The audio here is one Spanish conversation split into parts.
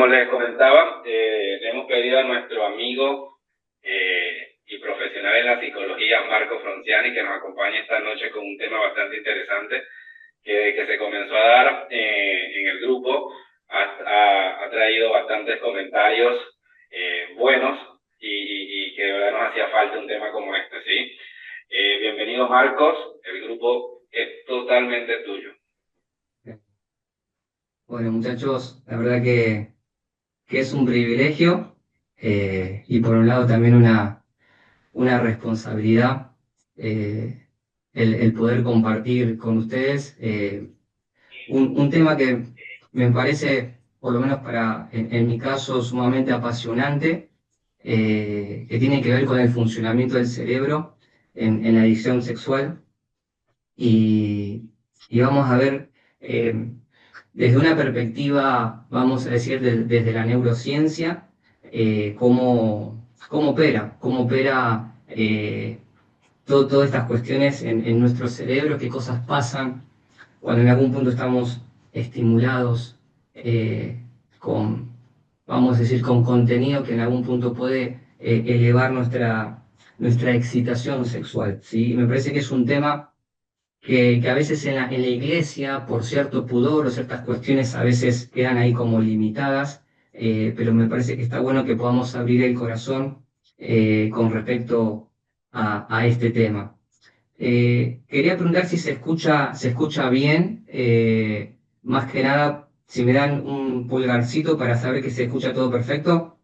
como les comentaba, le hemos pedido a nuestro amigo y profesional en la psicología, Marco Fronciani, que nos acompañe esta noche con un tema bastante interesante que se comenzó a dar en el grupo. Ha traído bastantes comentarios buenos y que de verdad nos hacía falta un tema como este, ¿sí? Bienvenido, Marcos. El grupo es totalmente tuyo. Bueno, muchachos, la verdad que es un privilegio y por un lado también una responsabilidad el poder compartir con ustedes un tema que me parece, por lo menos en mi caso, sumamente apasionante, que tiene que ver con el funcionamiento del cerebro en la adicción sexual y vamos a ver desde una perspectiva, vamos a decir, desde la neurociencia, cómo opera todas estas cuestiones en nuestro cerebro, qué cosas pasan cuando en algún punto estamos estimulados con, vamos a decir, con contenido que en algún punto puede elevar nuestra excitación sexual, ¿sí? Me parece que es un tema que a veces en la iglesia, por cierto pudor o ciertas cuestiones, a veces quedan ahí como limitadas, pero me parece que está bueno que podamos abrir el corazón con respecto a este tema. Quería preguntar si se escucha bien, más que nada, si me dan un pulgarcito para saber que se escucha todo perfecto.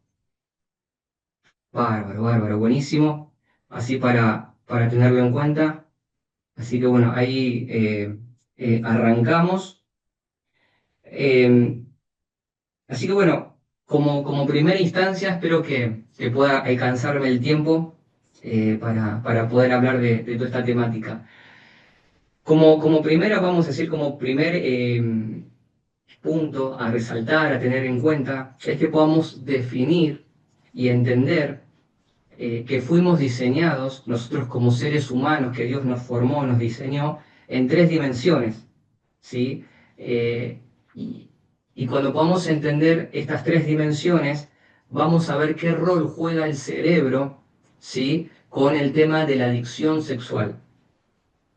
Bárbaro, bárbaro, buenísimo. Así para tenerlo en cuenta. Así que bueno, ahí arrancamos. Eh, Así que bueno, como primera instancia, espero que pueda alcanzarme el tiempo para poder hablar de toda esta temática. Como primera, vamos a decir, como primer punto a resaltar, a tener en cuenta, es que podamos definir y entender que fuimos diseñados, nosotros como seres humanos, que Dios nos formó, nos diseñó, en tres dimensiones, ¿sí? Y, y cuando podamos entender estas tres dimensiones, vamos a ver qué rol juega el cerebro, ¿sí? Con el tema de la adicción sexual,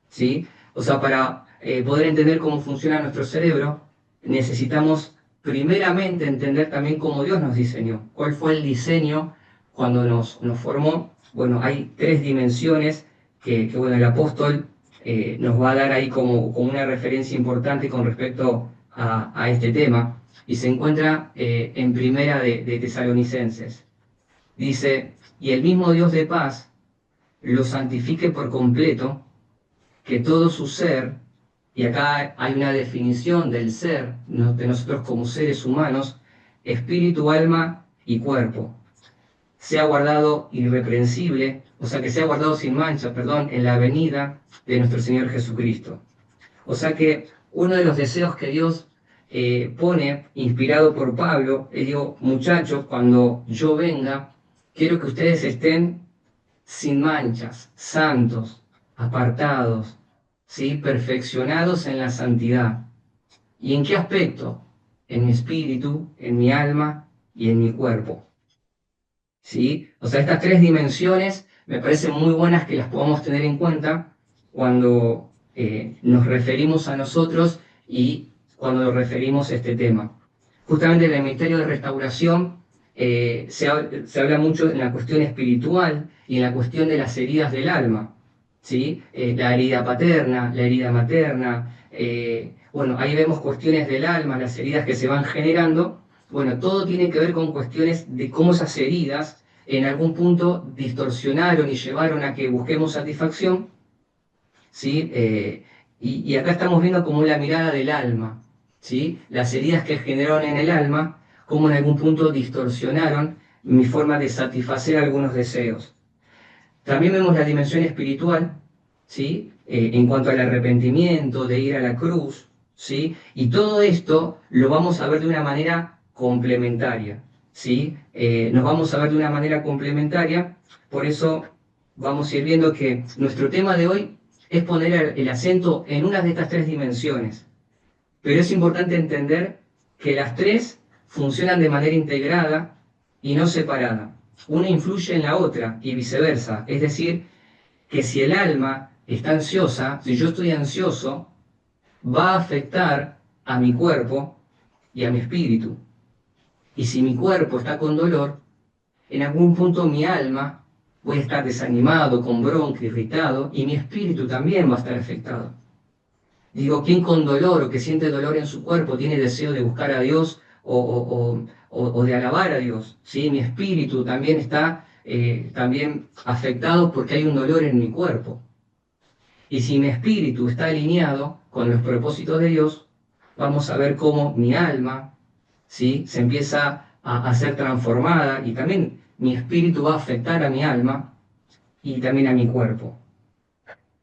¿sí? O sea, para poder entender cómo funciona nuestro cerebro, necesitamos primeramente entender también cómo Dios nos diseñó, cuál fue el diseño cuando nos formó. Bueno, hay tres dimensiones que bueno, el apóstol nos va a dar ahí como una referencia importante con respecto a este tema, y se encuentra en Primera de Tesalonicenses. Dice, y el mismo Dios de paz lo santifique por completo, que todo su ser, y acá hay una definición del ser, de nosotros como seres humanos, espíritu, alma y cuerpo, sea guardado irreprensible, o sea que sea guardado sin mancha, perdón, en la venida de nuestro Señor Jesucristo. O sea que uno de los deseos que Dios pone, inspirado por Pablo, él dijo, muchachos, cuando yo venga, quiero que ustedes estén sin manchas, santos, apartados, ¿sí? Perfeccionados en la santidad. ¿Y en qué aspecto? En mi espíritu, en mi alma y en mi cuerpo. ¿Sí? O sea, estas tres dimensiones me parecen muy buenas que las podamos tener en cuenta cuando nos referimos a nosotros y cuando nos referimos a este tema. Justamente en el Ministerio de Restauración se habla mucho en la cuestión espiritual y en la cuestión de las heridas del alma, ¿sí? La herida paterna, la herida materna, bueno, ahí vemos cuestiones del alma, las heridas que se van generando. Bueno, todo tiene que ver con cuestiones de cómo esas heridas en algún punto distorsionaron y llevaron a que busquemos satisfacción, ¿sí? Y acá estamos viendo como la mirada del alma, ¿sí? Las heridas que generaron en el alma, cómo en algún punto distorsionaron mi forma de satisfacer algunos deseos. También vemos la dimensión espiritual, ¿sí? En cuanto al arrepentimiento, de ir a la cruz, ¿sí? Y todo esto lo vamos a ver de una manera complementaria, ¿sí? Nos vamos a ver de una manera complementaria, por eso vamos a ir viendo que nuestro tema de hoy es poner el acento en una de estas tres dimensiones, pero es importante entender que las tres funcionan de manera integrada y no separada. Una influye en la otra y viceversa. Es decir, que si el alma está ansiosa, si yo estoy ansioso, va a afectar a mi cuerpo y a mi espíritu. Y si mi cuerpo está con dolor, en algún punto mi alma voy a estar desanimado, con bronca, irritado, y mi espíritu también va a estar afectado. Digo, ¿quién con dolor o que siente dolor en su cuerpo tiene deseo de buscar a Dios o de alabar a Dios? ¿Sí? Mi espíritu también está también afectado porque hay un dolor en mi cuerpo. Y si mi espíritu está alineado con los propósitos de Dios, vamos a ver cómo mi alma, ¿sí?, se empieza a ser transformada y también mi espíritu va a afectar a mi alma y también a mi cuerpo.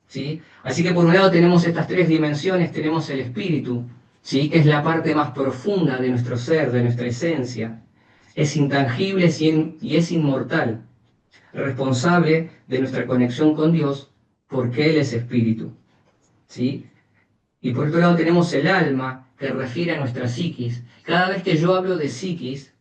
¿Sí? Así que por un lado tenemos estas tres dimensiones, tenemos el espíritu, ¿sí?, que es la parte más profunda de nuestro ser, de nuestra esencia. Es intangible y es inmortal, responsable de nuestra conexión con Dios, porque Él es espíritu. ¿Sí? Y por otro lado tenemos el alma, que refiere a nuestra psiquis. Cada vez que yo hablo de psiquis,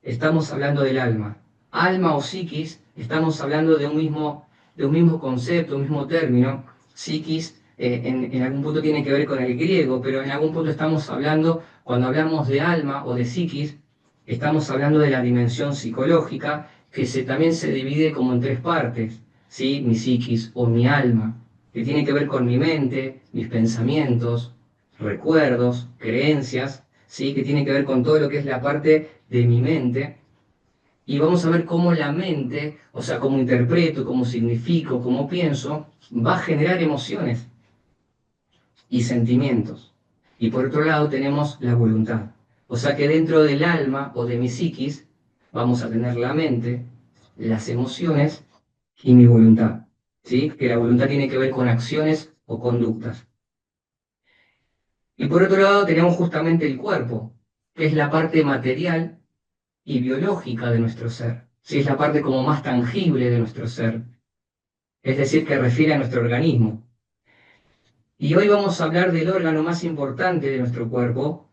estamos hablando del alma. Alma o psiquis, estamos hablando de un mismo concepto, un mismo término. Psiquis en algún punto tiene que ver con el griego, pero en algún punto estamos hablando, cuando hablamos de alma o de psiquis, estamos hablando de la dimensión psicológica, que también se divide como en tres partes, ¿sí? Mi psiquis o mi alma, que tiene que ver con mi mente, mis pensamientos, recuerdos, creencias, ¿sí?, que tiene que ver con todo lo que es la parte de mi mente. Y vamos a ver cómo la mente, o sea, cómo interpreto, cómo significo, cómo pienso, va a generar emociones y sentimientos. Y por otro lado tenemos la voluntad. O sea que dentro del alma o de mi psiquis vamos a tener la mente, las emociones y mi voluntad. ¿Sí? Que la voluntad tiene que ver con acciones o conductas. Y por otro lado tenemos justamente el cuerpo, que es la parte material y biológica de nuestro ser. ¿Sí? Es la parte como más tangible de nuestro ser. Es decir, que refiere a nuestro organismo. Y hoy vamos a hablar del órgano más importante de nuestro cuerpo,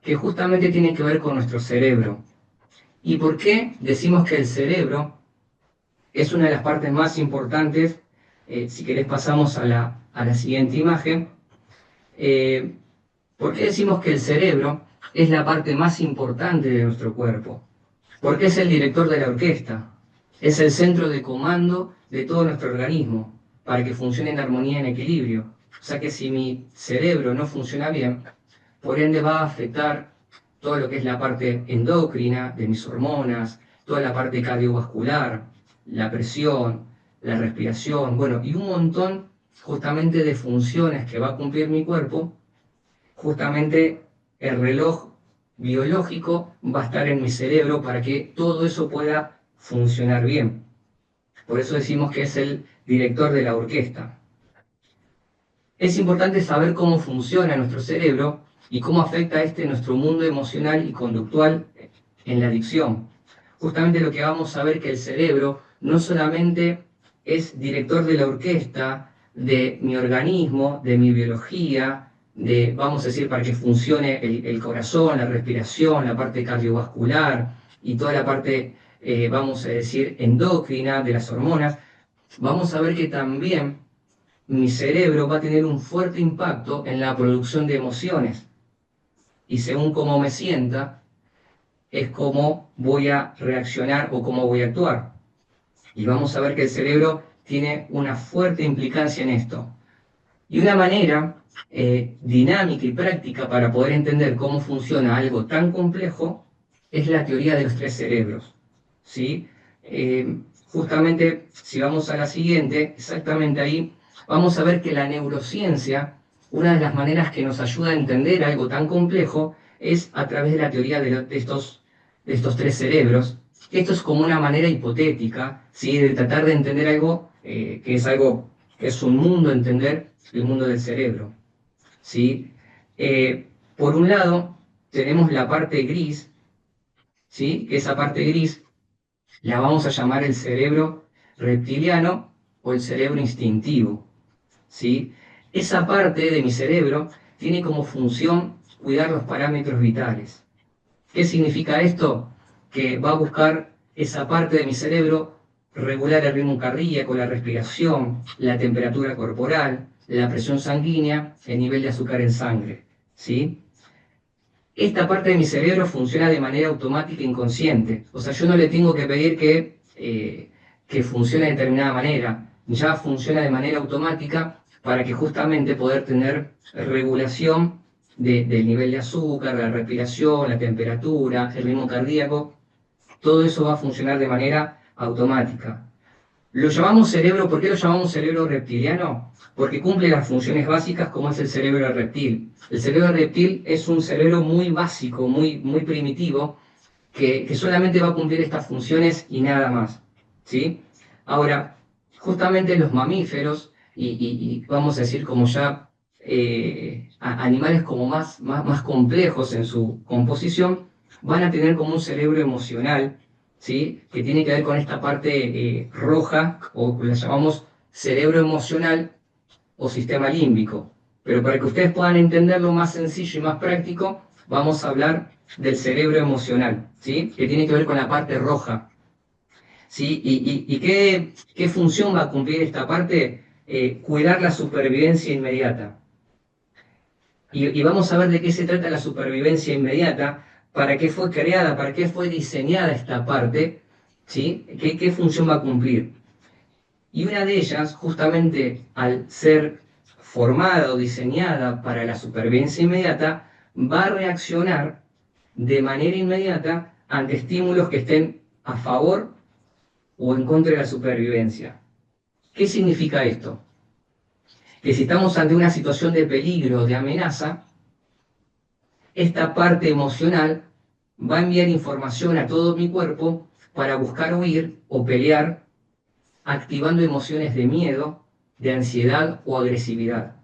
que justamente tiene que ver con nuestro cerebro. ¿Y por qué decimos que el cerebro es una de las partes más importantes? Si querés pasamos a la siguiente imagen. ¿Por qué decimos que el cerebro es la parte más importante de nuestro cuerpo? Porque es el director de la orquesta, es el centro de comando de todo nuestro organismo, para que funcione en armonía y en equilibrio. O sea que si mi cerebro no funciona bien, por ende va a afectar todo lo que es la parte endocrina de mis hormonas, toda la parte cardiovascular, la presión, la respiración, bueno, y un montón justamente de funciones que va a cumplir mi cuerpo. Justamente el reloj biológico va a estar en mi cerebro para que todo eso pueda funcionar bien. Por eso decimos que es el director de la orquesta. Es importante saber cómo funciona nuestro cerebro y cómo afecta nuestro mundo emocional y conductual en la adicción. Justamente lo que vamos a ver que el cerebro no solamente es director de la orquesta, de mi organismo, de mi biología, vamos a decir, para que funcione el corazón, la respiración, la parte cardiovascular y toda la parte, vamos a decir, endocrina de las hormonas. Vamos a ver que también mi cerebro va a tener un fuerte impacto en la producción de emociones. Y según cómo me sienta, es cómo voy a reaccionar o cómo voy a actuar. Y vamos a ver que el cerebro tiene una fuerte implicancia en esto. Y una manera dinámica y práctica para poder entender cómo funciona algo tan complejo es la teoría de los tres cerebros. ¿Sí? Justamente, si vamos a la siguiente, exactamente ahí, vamos a ver que la neurociencia, una de las maneras que nos ayuda a entender algo tan complejo, es a través de la teoría de estos tres cerebros. Esto es como una manera hipotética, ¿sí?, de tratar de entender algo que es un mundo, entender el mundo del cerebro. ¿Sí? Por un lado, tenemos la parte gris, ¿sí?, que esa parte gris la vamos a llamar el cerebro reptiliano o el cerebro instintivo. ¿Sí? Esa parte de mi cerebro tiene como función cuidar los parámetros vitales. ¿Qué significa esto? Que va a buscar esa parte de mi cerebro, regular el ritmo cardíaco, la respiración, la temperatura corporal, la presión sanguínea, el nivel de azúcar en sangre, ¿sí? Esta parte de mi cerebro funciona de manera automática e inconsciente. O sea, yo no le tengo que pedir que funcione de determinada manera. Ya funciona de manera automática para que justamente poder tener regulación del nivel de azúcar, la respiración, la temperatura, el ritmo cardíaco. Todo eso va a funcionar de manera automática. Lo llamamos cerebro, ¿por qué lo llamamos cerebro reptiliano? Porque cumple las funciones básicas como es el cerebro reptil. El cerebro reptil es un cerebro muy básico, muy primitivo, que solamente va a cumplir estas funciones y nada más, ¿sí? Ahora, justamente los mamíferos, y vamos a decir como ya animales como más complejos en su composición, van a tener como un cerebro emocional, ¿sí? Que tiene que ver con esta parte roja, o la llamamos cerebro emocional o sistema límbico. Pero para que ustedes puedan entenderlo más sencillo y más práctico, vamos a hablar del cerebro emocional, ¿sí? Que tiene que ver con la parte roja. ¿Sí? ¿Y qué función va a cumplir esta parte? Cuidar la supervivencia inmediata. Y vamos a ver de qué se trata la supervivencia inmediata, para qué fue creada, para qué fue diseñada esta parte, ¿sí? ¿Qué función va a cumplir? Y una de ellas, justamente al ser formada o diseñada para la supervivencia inmediata, va a reaccionar de manera inmediata ante estímulos que estén a favor o en contra de la supervivencia. ¿Qué significa esto? Que si estamos ante una situación de peligro, de amenaza, esta parte emocional va a enviar información a todo mi cuerpo para buscar huir o pelear, activando emociones de miedo, de ansiedad o agresividad.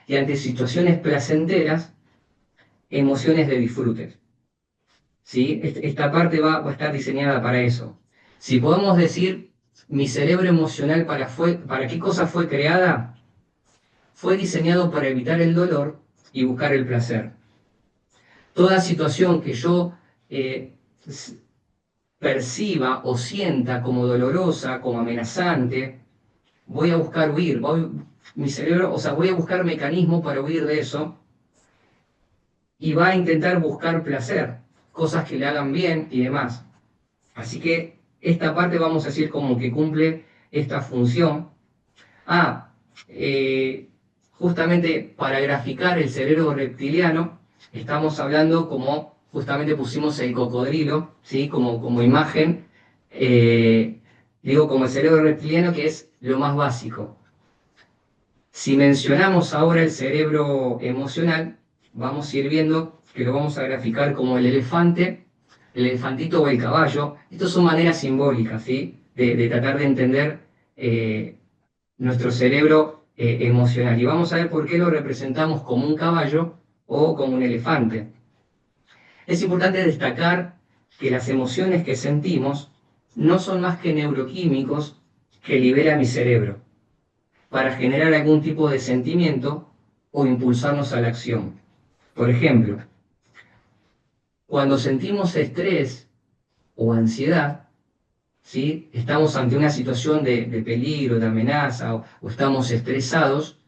Y ante situaciones placenteras, emociones de disfrute. ¿Sí? Esta parte va a estar diseñada para eso. Si podemos decir, mi cerebro emocional, ¿para qué cosa fue creada? Fue diseñado para evitar el dolor y buscar el placer. Toda situación que yo perciba o sienta como dolorosa, como amenazante, voy a buscar huir. Mi cerebro, o sea, voy a buscar mecanismos para huir de eso y va a intentar buscar placer, cosas que le hagan bien y demás. Así que esta parte vamos a decir como que cumple esta función. Justamente para graficar el cerebro reptiliano, estamos hablando como, justamente pusimos el cocodrilo, ¿sí? Como imagen, digo como el cerebro reptiliano, que es lo más básico. Si mencionamos ahora el cerebro emocional, vamos a ir viendo que lo vamos a graficar como el elefante, el elefantito o el caballo. Estas son maneras simbólicas, ¿sí? De tratar de entender nuestro cerebro emocional. Y vamos a ver por qué lo representamos como un caballo o como un elefante. Es importante destacar que las emociones que sentimos no son más que neuroquímicos que libera mi cerebro para generar algún tipo de sentimiento o impulsarnos a la acción. Por ejemplo, cuando sentimos estrés o ansiedad, ¿sí? Estamos ante una situación de peligro, de amenaza o estamos estresados,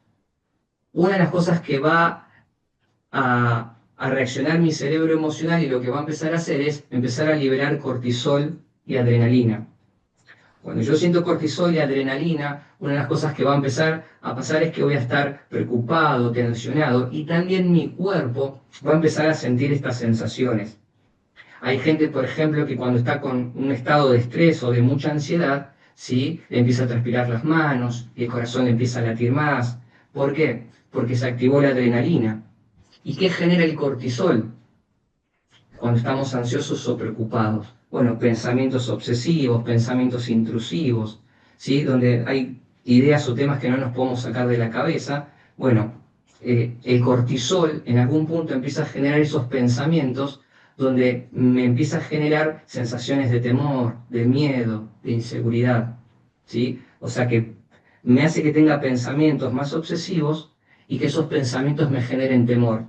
una de las cosas que va a reaccionar mi cerebro emocional y lo que va a empezar a hacer es empezar a liberar cortisol y adrenalina. Cuando yo siento cortisol y adrenalina, una de las cosas que va a empezar a pasar es que voy a estar preocupado, tensionado y también mi cuerpo va a empezar a sentir estas sensaciones. Hay gente, por ejemplo, que cuando está con un estado de estrés o de mucha ansiedad, ¿sí? Le empieza a transpirar las manos y el corazón le empieza a latir más. ¿Por qué? Porque se activó la adrenalina. ¿Y qué genera el cortisol cuando estamos ansiosos o preocupados? Bueno, pensamientos obsesivos, pensamientos intrusivos, ¿sí? Donde hay ideas o temas que no nos podemos sacar de la cabeza. Bueno, el cortisol en algún punto empieza a generar esos pensamientos donde me empieza a generar sensaciones de temor, de miedo, de inseguridad, ¿sí? O sea que me hace que tenga pensamientos más obsesivos y que esos pensamientos me generen temor.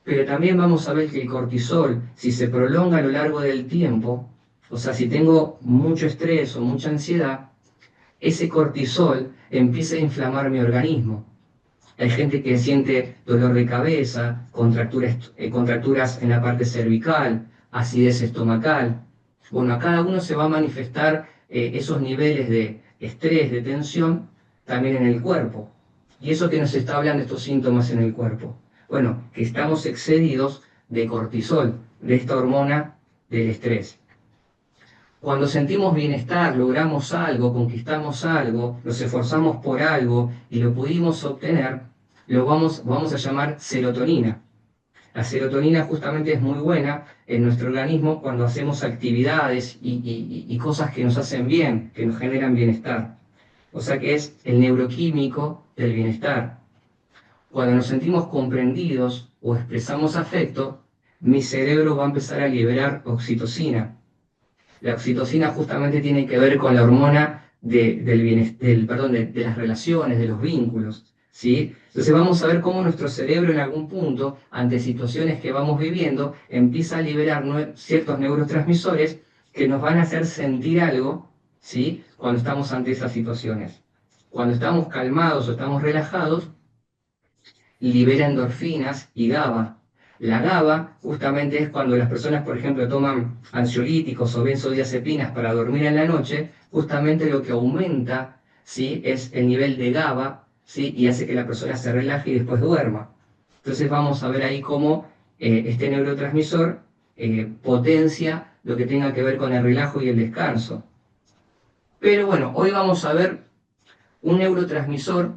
pero también vamos a ver que el cortisol, si se prolonga a lo largo del tiempo, o sea, si tengo mucho estrés o mucha ansiedad, ese cortisol empieza a inflamar mi organismo. Hay gente que siente dolor de cabeza, contracturas en la parte cervical, acidez estomacal. Bueno, a cada uno se va a manifestar esos niveles de estrés, de tensión, también en el cuerpo. ¿Y eso que nos está hablando estos síntomas en el cuerpo? Bueno, que estamos excedidos de cortisol, de esta hormona del estrés. Cuando sentimos bienestar, logramos algo, conquistamos algo, nos esforzamos por algo y lo pudimos obtener, lo vamos a llamar serotonina. La serotonina justamente es muy buena en nuestro organismo cuando hacemos actividades y cosas que nos hacen bien, que nos generan bienestar. O sea que es el neuroquímico del bienestar. Cuando nos sentimos comprendidos o expresamos afecto, mi cerebro va a empezar a liberar oxitocina. La oxitocina justamente tiene que ver con la hormona de las relaciones, de los vínculos, ¿sí? Entonces vamos a ver cómo nuestro cerebro en algún punto, ante situaciones que vamos viviendo, empieza a liberar ciertos neurotransmisores que nos van a hacer sentir algo, ¿sí? Cuando estamos ante esas situaciones. Cuando estamos calmados o estamos relajados, libera endorfinas y GABA. La GABA justamente es cuando las personas, por ejemplo, toman ansiolíticos o benzodiazepinas para dormir en la noche, justamente lo que aumenta, ¿sí?, es el nivel de GABA, ¿sí?, y hace que la persona se relaje y después duerma. Entonces vamos a ver ahí cómo este neurotransmisor potencia lo que tenga que ver con el relajo y el descanso. Pero bueno, hoy vamos a ver un neurotransmisor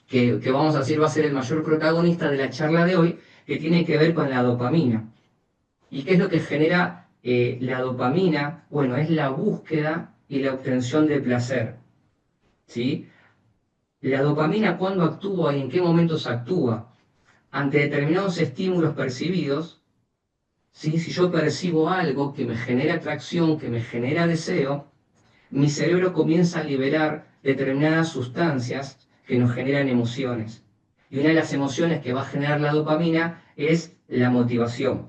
que vamos a decir va a ser el mayor protagonista de la charla de hoy, que tiene que ver con la dopamina. ¿Y qué es lo que genera la dopamina? Bueno, es la búsqueda y la obtención de placer, ¿sí? La dopamina, ¿cuándo actúa y en qué momentos actúa? Ante determinados estímulos percibidos, ¿sí? Si yo percibo algo que me genera atracción, que me genera deseo, mi cerebro comienza a liberar determinadas sustancias que nos generan emociones. Y una de las emociones que va a generar la dopamina es la motivación,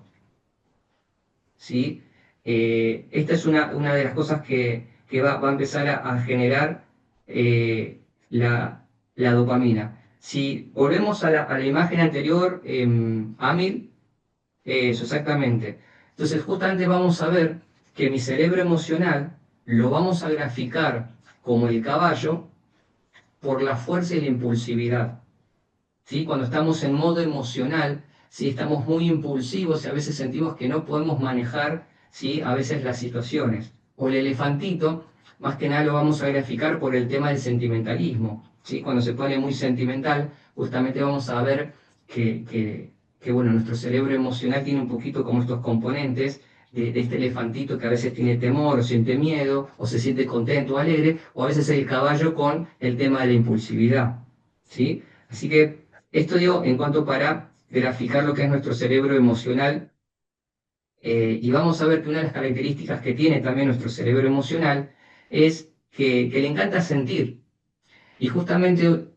¿sí? Esta es una de las cosas que va a empezar a generar la dopamina. Si volvemos a la imagen anterior, Amir, eso exactamente. Entonces justamente vamos a ver que mi cerebro emocional lo vamos a graficar como el caballo por la fuerza y la impulsividad, ¿sí? Cuando estamos en modo emocional, ¿sí?, estamos muy impulsivos y a veces sentimos que no podemos manejar, ¿sí?, a veces las situaciones. O el elefantito, más que nada lo vamos a graficar por el tema del sentimentalismo, ¿sí? Cuando se pone muy sentimental, justamente vamos a ver que bueno, nuestro cerebro emocional tiene un poquito como estos componentes de este elefantito que a veces tiene temor o siente miedo, o se siente contento o alegre, o a veces el caballo con el tema de la impulsividad, ¿sí? Así que esto digo en cuanto para graficar lo que es nuestro cerebro emocional, y vamos a ver que una de las características que tiene también nuestro cerebro emocional es que le encanta sentir, y justamente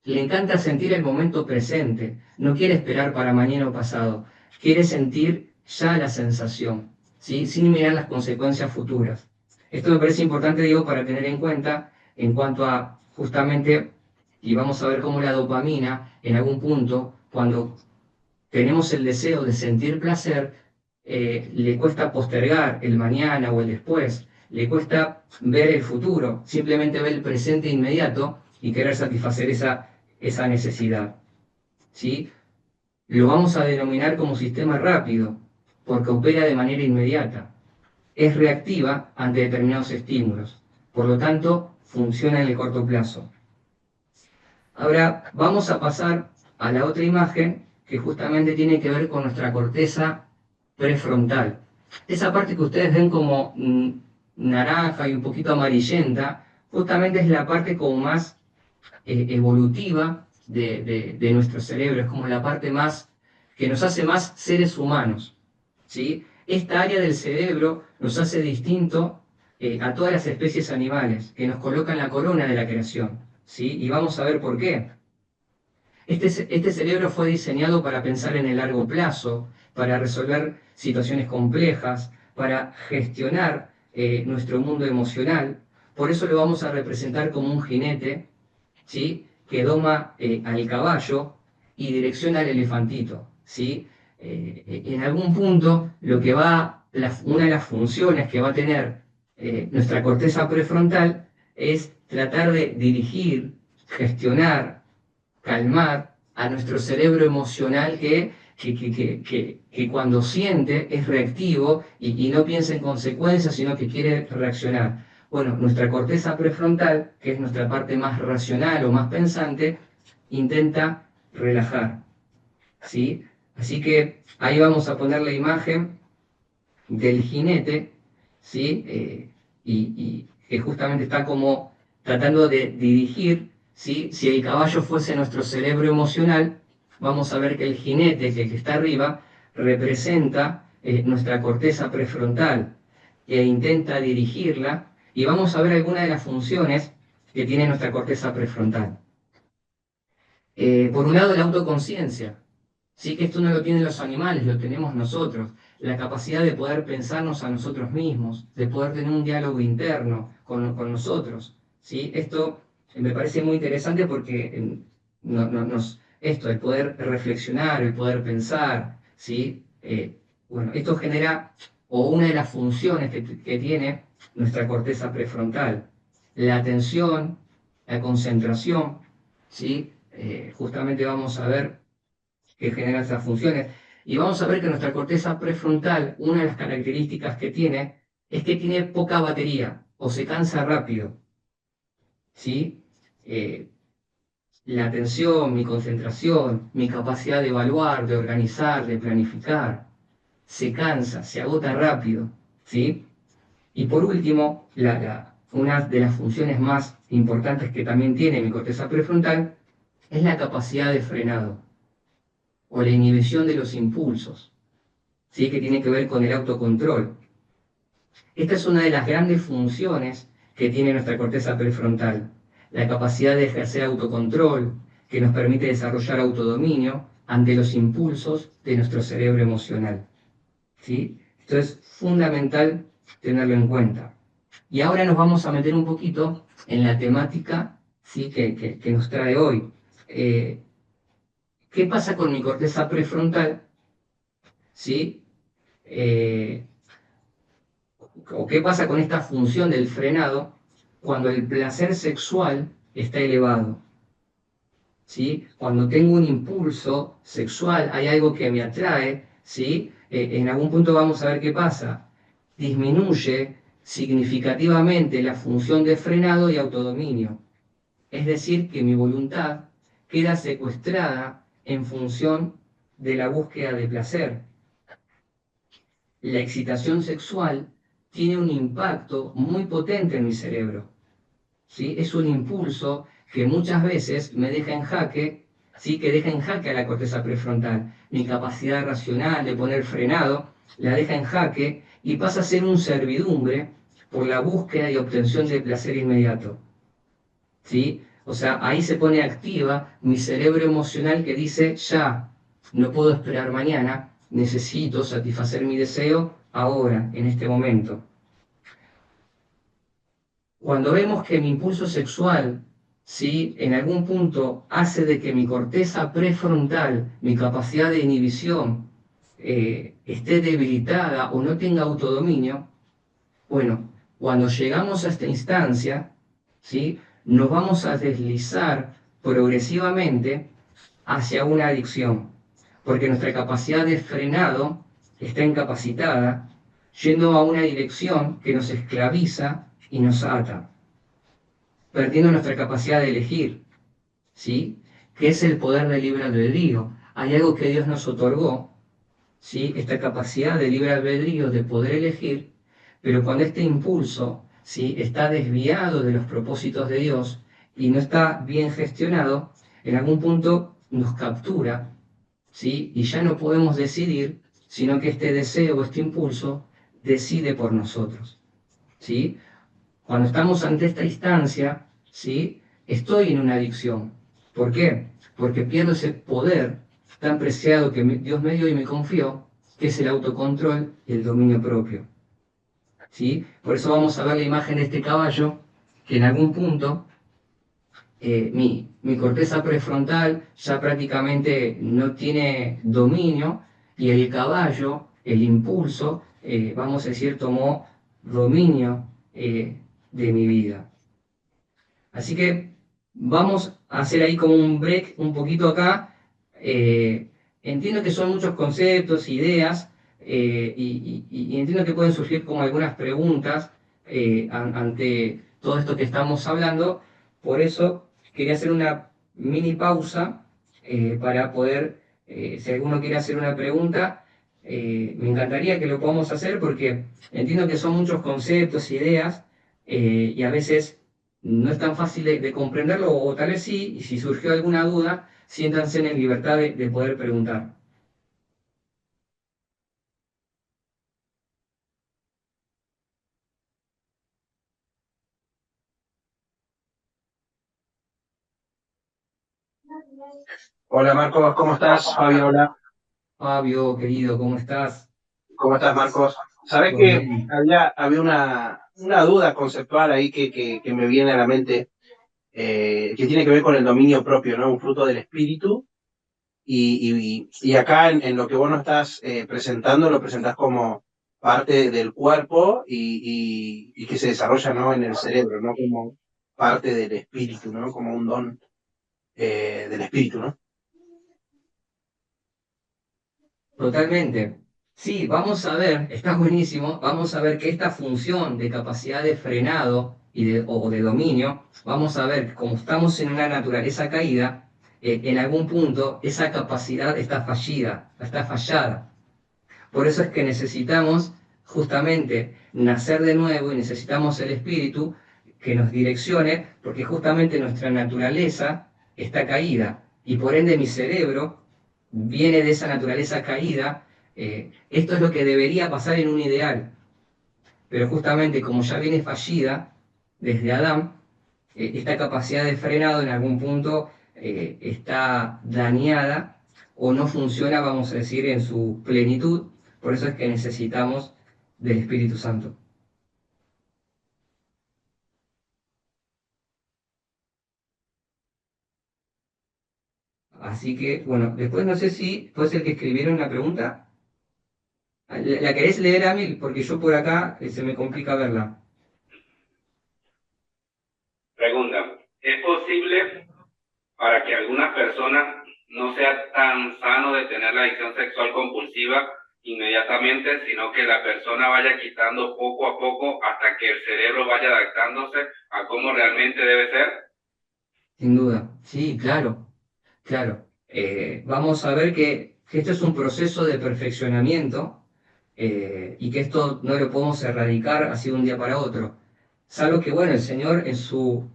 le encanta sentir el momento presente, no quiere esperar para mañana o pasado, quiere sentir ya la sensación, ¿sí?, sin mirar las consecuencias futuras. Esto me parece importante, digo, para tener en cuenta en cuanto a justamente, y vamos a ver cómo la dopamina en algún punto, cuando tenemos el deseo de sentir placer, le cuesta postergar el mañana o el después, le cuesta ver el futuro, simplemente ver el presente inmediato y querer satisfacer esa necesidad, ¿sí? Lo vamos a denominar como sistema rápido, porque opera de manera inmediata. Es reactiva ante determinados estímulos, por lo tanto, funciona en el corto plazo. Ahora vamos a pasar a la otra imagen que justamente tiene que ver con nuestra corteza prefrontal. Esa parte que ustedes ven como naranja y un poquito amarillenta, justamente es la parte como más evolutiva de nuestro cerebro, es como la parte más que nos hace más seres humanos, ¿sí? Esta área del cerebro nos hace distinto a todas las especies animales, que nos coloca en la corona de la creación, ¿sí? Y vamos a ver por qué. Este cerebro fue diseñado para pensar en el largo plazo, para resolver situaciones complejas, para gestionar nuestro mundo emocional. Por eso lo vamos a representar como un jinete, ¿sí? Que doma al caballo y direcciona al elefantito, ¿sí? En algún punto, una de las funciones que va a tener nuestra corteza prefrontal es tratar de dirigir, gestionar, calmar a nuestro cerebro emocional que cuando siente es reactivo y no piensa en consecuencias, sino que quiere reaccionar. Bueno, nuestra corteza prefrontal, que es nuestra parte más racional o más pensante, intenta relajar, ¿sí? Así que ahí vamos a poner la imagen del jinete, ¿sí? Y que justamente está como tratando de dirigir, ¿sí? Si el caballo fuese nuestro cerebro emocional, vamos a ver que el jinete, que está arriba, representa nuestra corteza prefrontal e intenta dirigirla, y vamos a ver algunas de las funciones que tiene nuestra corteza prefrontal. Por un lado, la autoconciencia. Sí, que esto no lo tienen los animales, lo tenemos nosotros. La capacidad de poder pensarnos a nosotros mismos, de poder tener un diálogo interno con nosotros. ¿Sí? Esto me parece muy interesante porque el poder reflexionar, el poder pensar, ¿sí? Bueno, esto genera, o una de las funciones que tiene nuestra corteza prefrontal, la atención, la concentración, ¿sí? Justamente vamos a ver que genera esas funciones. Y vamos a ver que nuestra corteza prefrontal, una de las características que tiene, es que tiene poca batería o se cansa rápido. ¿Sí? Eh, la atención, mi concentración, mi capacidad de evaluar, de organizar, de planificar, se cansa, se agota rápido. ¿Sí? Y por último, una de las funciones más importantes que también tiene mi corteza prefrontal es la capacidad de frenado o la inhibición de los impulsos, ¿sí? Que tiene que ver con el autocontrol. Esta es una de las grandes funciones que tiene nuestra corteza prefrontal, la capacidad de ejercer autocontrol, que nos permite desarrollar autodominio ante los impulsos de nuestro cerebro emocional. ¿Sí? Esto es fundamental tenerlo en cuenta. Y ahora nos vamos a meter un poquito en la temática, ¿sí? que nos trae hoy. ¿Qué pasa con mi corteza prefrontal? ¿Sí? ¿O qué pasa con esta función del frenado cuando el placer sexual está elevado? ¿Sí? Cuando tengo un impulso sexual, hay algo que me atrae, ¿sí? En algún punto vamos a ver qué pasa. Disminuye significativamente la función de frenado y autodominio. Es decir, que mi voluntad queda secuestrada en función de la búsqueda de placer. La excitación sexual tiene un impacto muy potente en mi cerebro, ¿sí? Es un impulso que muchas veces me deja en jaque, ¿sí? Que deja en jaque a la corteza prefrontal. Mi capacidad racional de poner frenado la deja en jaque y pasa a ser un servidumbre por la búsqueda y obtención de placer inmediato, ¿sí? O sea, ahí se pone activa mi cerebro emocional que dice, ya, no puedo esperar mañana, necesito satisfacer mi deseo ahora, en este momento. Cuando vemos que mi impulso sexual, ¿sí? En algún punto hace de que mi corteza prefrontal, mi capacidad de inhibición, esté debilitada o no tenga autodominio, bueno, cuando llegamos a esta instancia, ¿sí? Nos vamos a deslizar progresivamente hacia una adicción, porque nuestra capacidad de frenado está incapacitada, yendo a una dirección que nos esclaviza y nos ata, perdiendo nuestra capacidad de elegir, ¿sí? Que es el poder del libre albedrío. Hay algo que Dios nos otorgó, ¿sí? Esta capacidad de libre albedrío, de poder elegir, pero cuando este impulso, ¿sí? Está desviado de los propósitos de Dios y no está bien gestionado, en algún punto nos captura, ¿sí? Y ya no podemos decidir, sino que este deseo o este impulso decide por nosotros, ¿sí? Cuando estamos ante esta instancia, ¿sí? Estoy en una adicción, ¿Por qué? Porque pierdo ese poder tan preciado que Dios me dio y me confió, que es el autocontrol y el dominio propio. ¿Sí? Por eso vamos a ver la imagen de este caballo, que en algún punto mi corteza prefrontal ya prácticamente no tiene dominio y el caballo, el impulso, vamos a decir, tomó dominio de mi vida. Así que vamos a hacer ahí como un break un poquito acá. Entiendo que son muchos conceptos, ideas, y entiendo que pueden surgir como algunas preguntas ante todo esto que estamos hablando. Por eso quería hacer una mini pausa para poder, si alguno quiere hacer una pregunta, me encantaría que lo podamos hacer porque entiendo que son muchos conceptos, ideas, y a veces no es tan fácil de comprenderlo, o tal vez sí, y si surgió alguna duda, siéntanse en libertad de poder preguntar. Hola Marcos, ¿cómo estás? Fabio, hola. Fabio, querido, ¿cómo estás? ¿Cómo estás Marcos? Sabés ¿Todo que bien? había una duda conceptual ahí que me viene a la mente, que tiene que ver con el dominio propio, ¿no? Un fruto del espíritu. Y acá en lo que vos nos estás presentando, lo presentás como parte del cuerpo y que se desarrolla, ¿no? En el cerebro, ¿no? Como parte del espíritu, ¿no? Como un don del espíritu, ¿no? Totalmente. Sí, vamos a ver, está buenísimo, vamos a ver que esta función de capacidad de frenado o de dominio, vamos a ver que como estamos en una naturaleza caída, en algún punto esa capacidad está fallida, está fallada. Por eso es que necesitamos justamente nacer de nuevo y necesitamos el Espíritu que nos direccione, porque justamente nuestra naturaleza está caída y por ende mi cerebro viene de esa naturaleza caída. Esto es lo que debería pasar en un ideal, pero justamente como ya viene fallida desde Adán, esta capacidad de frenado en algún punto está dañada o no funciona, vamos a decir, en su plenitud. Por eso es que necesitamos del Espíritu Santo. Así que, bueno, después no sé si fue el que escribieron la pregunta. ¿La querés leer a mí? Porque yo por acá se me complica verla. Pregunta, ¿es posible para que algunas personas no sea tan sano de tener la adicción sexual compulsiva inmediatamente, sino que la persona vaya quitando poco a poco hasta que el cerebro vaya adaptándose a cómo realmente debe ser? Sin duda. Sí, claro, claro. Vamos a ver que esto es un proceso de perfeccionamiento y que esto no lo podemos erradicar así de un día para otro. Salvo que, bueno, el Señor en su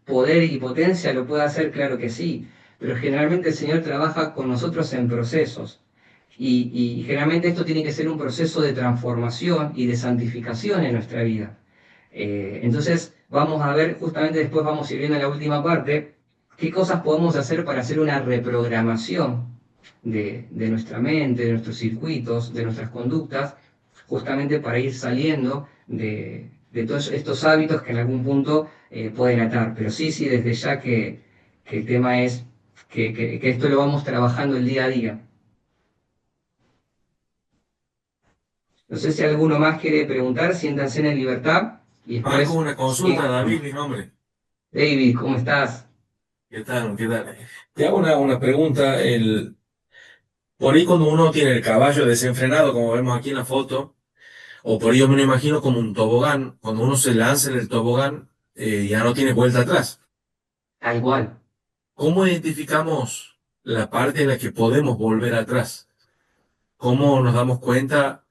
poder y potencia lo puede hacer, claro que sí, pero generalmente el Señor trabaja con nosotros en procesos. Y generalmente esto tiene que ser un proceso de transformación y de santificación en nuestra vida. Entonces, vamos a ver, justamente después vamos a ir viendo en la última parte, qué cosas podemos hacer para hacer una reprogramación de nuestra mente, de nuestros circuitos, de nuestras conductas, justamente para ir saliendo de todos estos hábitos que en algún punto pueden atar. Pero sí, sí, desde ya que el tema es que esto lo vamos trabajando el día a día. No sé si alguno más quiere preguntar, siéntanse en libertad y Marco, después una consulta, sigo. David, mi nombre. David, ¿cómo estás? ¿Qué tal? ¿Qué tal? Te hago una pregunta. Por ahí cuando uno tiene el caballo desenfrenado, como vemos aquí en la foto, o por ahí yo me lo imagino como un tobogán, cuando uno se lanza en el tobogán, ya no tiene vuelta atrás. Tal cual. ¿Cómo identificamos la parte en la que podemos volver atrás? ¿Cómo nos damos cuenta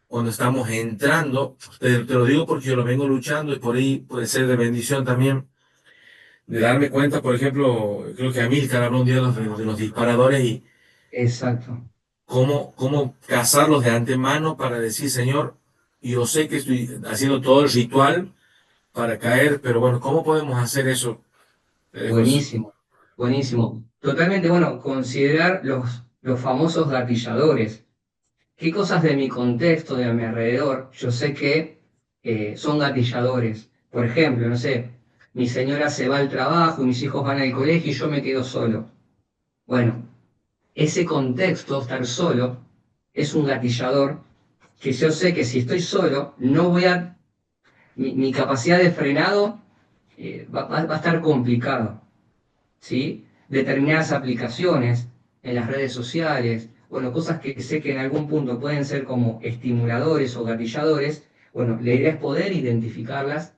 cuando estamos entrando? Te lo digo porque yo lo vengo luchando y por ahí puede ser de bendición también de darme cuenta, por ejemplo, creo que Amílcar habló un día de los disparadores y Exacto. cómo cazarlos de antemano para decir, Señor, yo sé que estoy haciendo todo el ritual para caer, pero bueno, ¿cómo podemos hacer eso? Te dejo eso. Buenísimo. Buenísimo. Totalmente, bueno, considerar los famosos gatilladores. ¿Qué cosas de mi contexto, de mi alrededor, yo sé que son gatilladores? Por ejemplo, no sé, mi señora se va al trabajo y mis hijos van al colegio y yo me quedo solo. Bueno, ese contexto, estar solo, es un gatillador que yo sé que si estoy solo, no voy a, mi capacidad de frenado va a estar complicado, ¿sí? Determinadas aplicaciones en las redes sociales, bueno, cosas que sé que en algún punto pueden ser como estimuladores o gatilladores, bueno, la idea es poder identificarlas,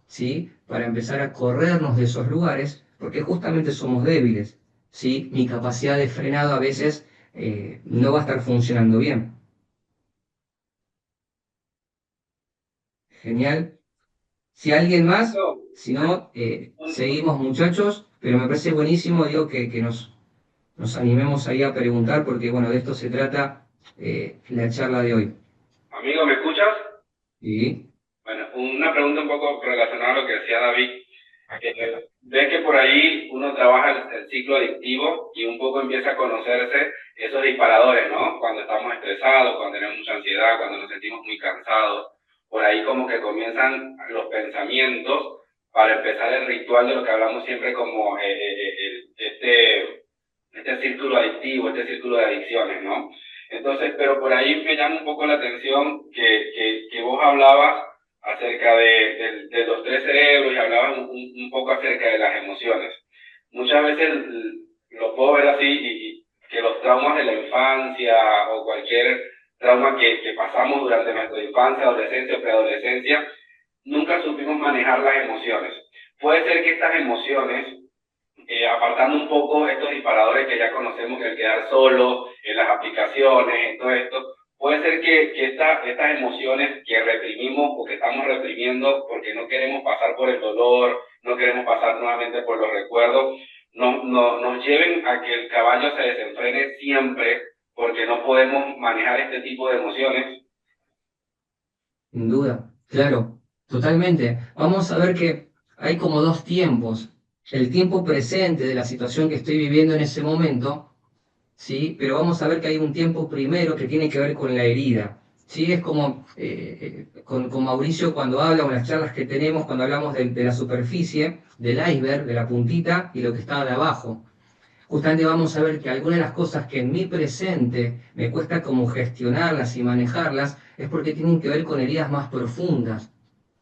¿sí? Para empezar a corrernos de esos lugares, porque justamente somos débiles, ¿sí? Mi capacidad de frenado a veces no va a estar funcionando bien. Genial. Si alguien más, No, si no, seguimos muchachos, pero me parece buenísimo, digo, que nos animemos ahí a preguntar, porque bueno, de esto se trata la charla de hoy. amigo, ¿me escuchas? ¿Sí? Bueno, una pregunta un poco relacionada a lo que decía David. Ves que por ahí uno trabaja el ciclo adictivo y un poco empieza a conocerse esos disparadores, ¿no? Cuando estamos estresados, cuando tenemos mucha ansiedad, cuando nos sentimos muy cansados. Por ahí como que comienzan los pensamientos para empezar el ritual de lo que hablamos siempre como este círculo adictivo, este círculo de adicciones, ¿no? Entonces, pero por ahí me llama un poco la atención que vos hablabas acerca de los tres cerebros y hablabas un poco acerca de las emociones. Muchas veces lo puedo ver así y que los traumas de la infancia o cualquier trauma que pasamos durante nuestra infancia, adolescencia o preadolescencia, nunca supimos manejar las emociones. Puede ser que estas emociones apartando un poco estos disparadores que ya conocemos, el quedar solo, en las aplicaciones, en todo esto, puede ser que estas emociones que reprimimos o que estamos reprimiendo porque no queremos pasar por el dolor, no queremos pasar nuevamente por los recuerdos, nos lleven a que el caballo se desenfrene siempre porque no podemos manejar este tipo de emociones. Sin duda, claro, totalmente. Vamos a ver que hay como dos tiempos. El tiempo presente de la situación que estoy viviendo en ese momento, ¿sí? Pero vamos a ver que hay un tiempo primero que tiene que ver con la herida, ¿sí? Es como con Mauricio cuando habla, o en las charlas que tenemos, cuando hablamos de la superficie, del iceberg, de la puntita y lo que está de abajo. Justamente vamos a ver que algunas de las cosas que en mi presente me cuesta como gestionarlas y manejarlas es porque tienen que ver con heridas más profundas,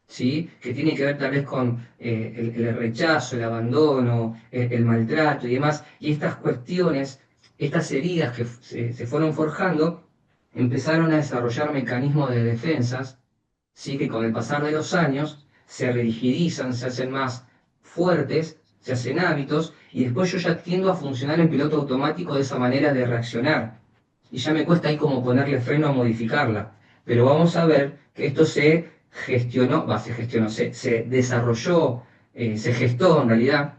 ¿sí? Que tienen que ver tal vez con el rechazo, el abandono, el maltrato y demás. Y estas cuestiones, estas heridas que se fueron forjando, empezaron a desarrollar mecanismos de defensas, ¿sí? Que con el pasar de los años se rigidizan, se hacen más fuertes, se hacen hábitos, y después yo ya tiendo a funcionar en piloto automático de esa manera de reaccionar. Y ya me cuesta ahí como ponerle freno a modificarla. Pero vamos a ver que esto se desarrolló, se gestó en realidad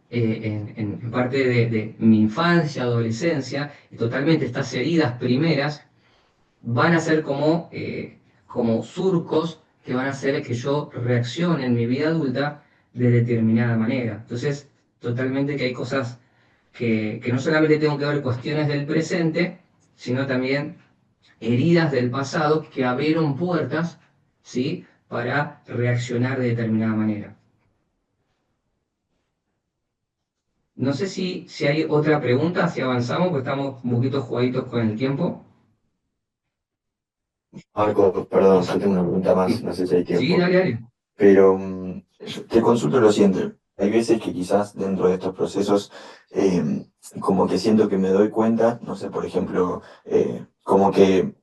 en parte de mi infancia, adolescencia, y totalmente estas heridas primeras van a ser como surcos que van a hacer que yo reaccione en mi vida adulta de determinada manera. Entonces, totalmente que hay cosas que no solamente tengo que ver cuestiones del presente, sino también heridas del pasado que abrieron puertas, ¿sí? Para reaccionar de determinada manera. No sé si hay otra pregunta, si avanzamos, porque estamos un poquito jugaditos con el tiempo. Marco, perdón, yo tengo una pregunta más, Sí, no sé si hay sí, tiempo, dale, dale. pero te consulto lo siguiente. Hay veces que quizás dentro de estos procesos, como que siento que me doy cuenta, no sé, por ejemplo, como que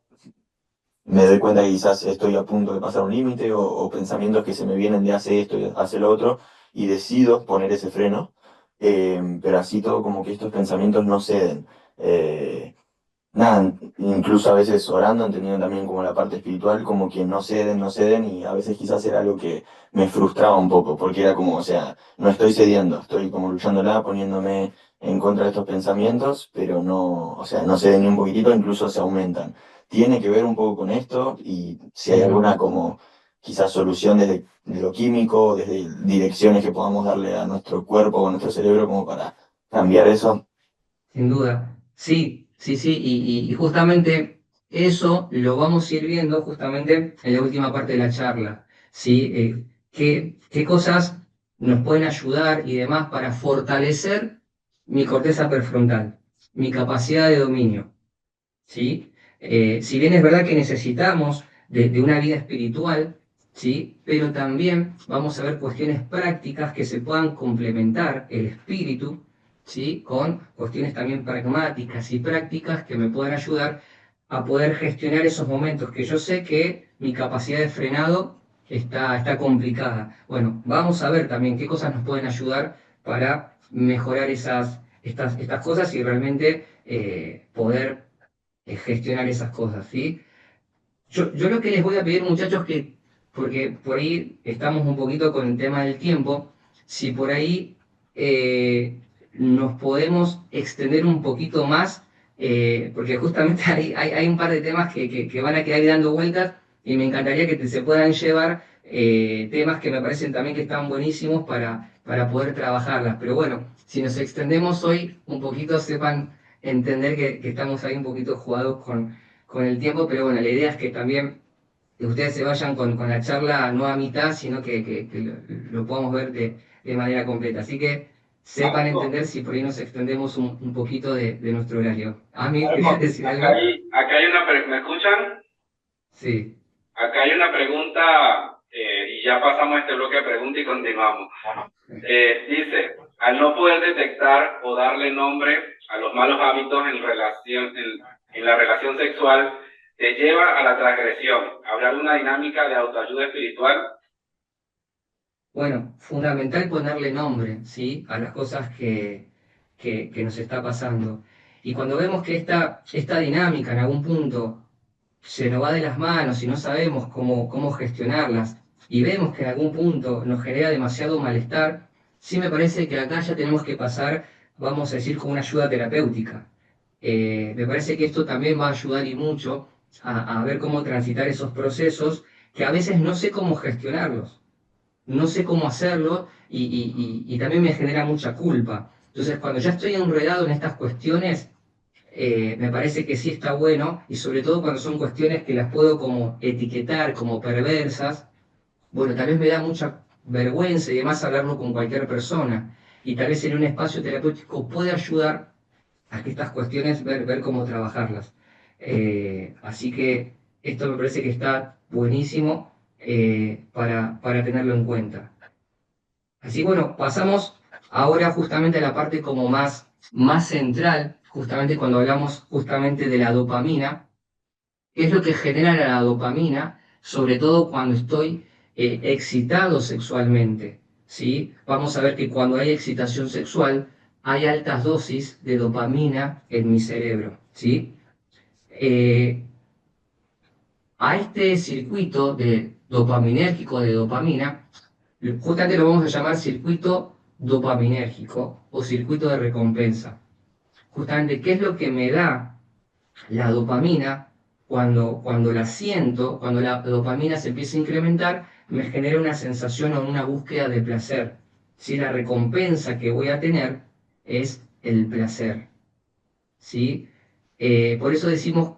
me doy cuenta que quizás estoy a punto de pasar un límite o pensamientos que se me vienen de hace esto y hace lo otro y decido poner ese freno, pero así todo como que estos pensamientos no ceden. Eh, Nada, incluso a veces orando, entendiendo también como la parte espiritual, como que no ceden, no ceden, y a veces quizás era algo que me frustraba un poco, porque era como, o sea, no estoy cediendo, estoy como luchándola, poniéndome en contra de estos pensamientos, pero no, o sea, no ceden ni un poquitito, incluso se aumentan. Tiene que ver un poco con esto, y si hay alguna como quizás solución desde lo químico, desde direcciones que podamos darle a nuestro cuerpo o a nuestro cerebro como para cambiar eso. Sin duda. Sí, sí, sí. Y justamente eso lo vamos a ir viendo justamente en la última parte de la charla. ¿Sí? ¿Qué cosas nos pueden ayudar y demás para fortalecer mi corteza prefrontal, mi capacidad de dominio? ¿Sí? Si bien es verdad que necesitamos de una vida espiritual, ¿sí? Pero también vamos a ver cuestiones prácticas que se puedan complementar el espíritu, ¿sí? Con cuestiones también pragmáticas y prácticas que me puedan ayudar a poder gestionar esos momentos que yo sé que mi capacidad de frenado está complicada. Bueno, vamos a ver también qué cosas nos pueden ayudar para mejorar estas cosas y realmente poder gestionar esas cosas, ¿sí? Yo lo que les voy a pedir, muchachos, que, porque por ahí estamos un poquito con el tema del tiempo, si por ahí nos podemos extender un poquito más, porque justamente hay un par de temas que van a quedar ahí dando vueltas y me encantaría que se puedan llevar temas que me parecen también que están buenísimos para poder trabajarlas. Pero bueno, si nos extendemos hoy un poquito, sepan entender que estamos ahí un poquito jugados con el tiempo, pero bueno, la idea es que también ustedes se vayan con la charla no a mitad, sino que lo podamos ver de manera completa. Así que sepan Marco, entender si por ahí nos extendemos un poquito de nuestro horario. Amir, ¿querías Marco, decir algo? acá hay ¿me escuchan? Sí. Acá hay una pregunta y ya pasamos a este bloque de preguntas y continuamos. Dice, al no poder detectar o darle nombre a los malos hábitos en la relación sexual, te lleva a la transgresión. ¿Hablar de una dinámica de autoayuda espiritual? Bueno, fundamental ponerle nombre, ¿sí? A las cosas que nos está pasando. Y cuando vemos que esta dinámica en algún punto se nos va de las manos y no sabemos cómo gestionarlas y vemos que en algún punto nos genera demasiado malestar, sí me parece que acá ya tenemos que pasar, vamos a decir, con una ayuda terapéutica. Me parece que esto también va a ayudar y mucho a ver cómo transitar esos procesos que a veces no sé cómo gestionarlos, no sé cómo hacerlo y también me genera mucha culpa. Entonces, cuando ya estoy enredado en estas cuestiones, me parece que sí está bueno, y sobre todo cuando son cuestiones que las puedo como etiquetar como perversas, bueno, tal vez me da mucha vergüenza y demás hablarlo con cualquier persona, y tal vez en un espacio terapéutico puede ayudar a que estas cuestiones ver cómo trabajarlas. Así que esto me parece que está buenísimo para tenerlo en cuenta. Así bueno, pasamos ahora justamente a la parte como más central, justamente cuando hablamos justamente de la dopamina, qué es lo que genera la dopamina, sobre todo cuando estoy excitado sexualmente, ¿sí? Vamos a ver que cuando hay excitación sexual hay altas dosis de dopamina en mi cerebro, ¿sí? Eh, a este circuito de dopaminérgico de dopamina, justamente lo vamos a llamar circuito dopaminérgico o circuito de recompensa. Justamente, ¿qué es lo que me da la dopamina cuando la siento, cuando la dopamina se empieza a incrementar? Me genera una sensación o una búsqueda de placer. Si la recompensa que voy a tener es el placer, ¿sí? Por eso decimos,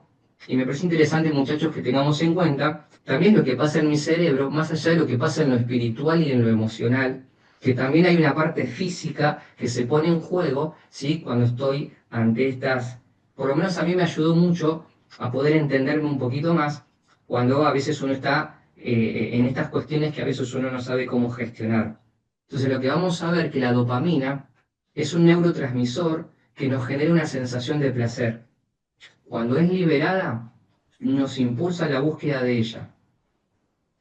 y me parece interesante, muchachos, que tengamos en cuenta también lo que pasa en mi cerebro, más allá de lo que pasa en lo espiritual y en lo emocional, que también hay una parte física que se pone en juego, ¿sí? Cuando estoy ante por lo menos a mí me ayudó mucho a poder entenderme un poquito más cuando a veces uno está en estas cuestiones que a veces uno no sabe cómo gestionar. Entonces lo que vamos a ver que la dopamina es un neurotransmisor que nos genera una sensación de placer. Cuando es liberada, nos impulsa la búsqueda de ella.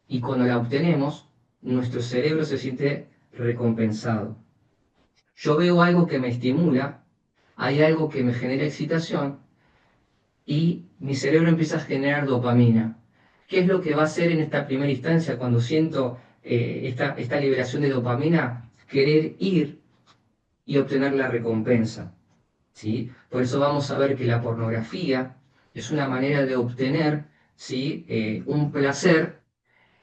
Y cuando la obtenemos, nuestro cerebro se siente recompensado. Yo veo algo que me estimula, hay algo que me genera excitación y mi cerebro empieza a generar dopamina. ¿Qué es lo que va a hacer en esta primera instancia cuando siento esta liberación de dopamina? Querer ir y obtener la recompensa. ¿Sí? Por eso vamos a ver que la pornografía es una manera de obtener, ¿sí? Un placer,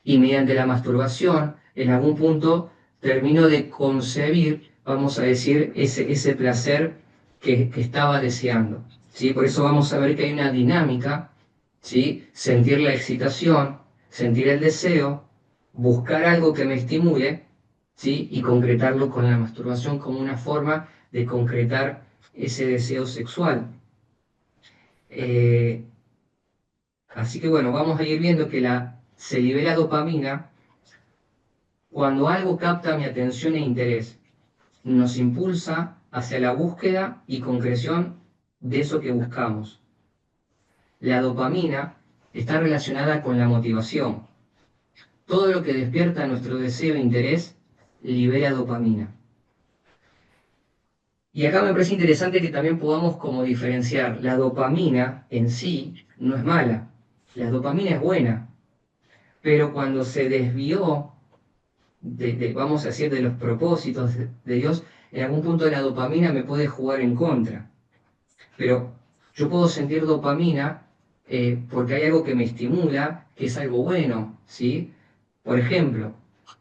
y mediante la masturbación, en algún punto termino de concebir vamos a decir, ese placer que estaba deseando, ¿sí? Por eso vamos a ver que hay una dinámica, ¿sí? Sentir la excitación, sentir el deseo, buscar algo que me estimule, ¿sí? Y concretarlo con la masturbación como una forma de concretar ese deseo sexual. Eh, Así que bueno, vamos a ir viendo que se libera dopamina cuando algo capta mi atención e interés, nos impulsa hacia la búsqueda y concreción de eso que buscamos. La dopamina está relacionada con la motivación. Todo lo que despierta nuestro deseo e interés libera dopamina. Y acá me parece interesante que también podamos como diferenciar. La dopamina en sí no es mala, la dopamina es buena, pero cuando se desvió vamos a decir, de los propósitos de Dios, en algún punto la dopamina me puede jugar en contra. Pero yo puedo sentir dopamina porque hay algo que me estimula, que es algo bueno, ¿sí? Por ejemplo,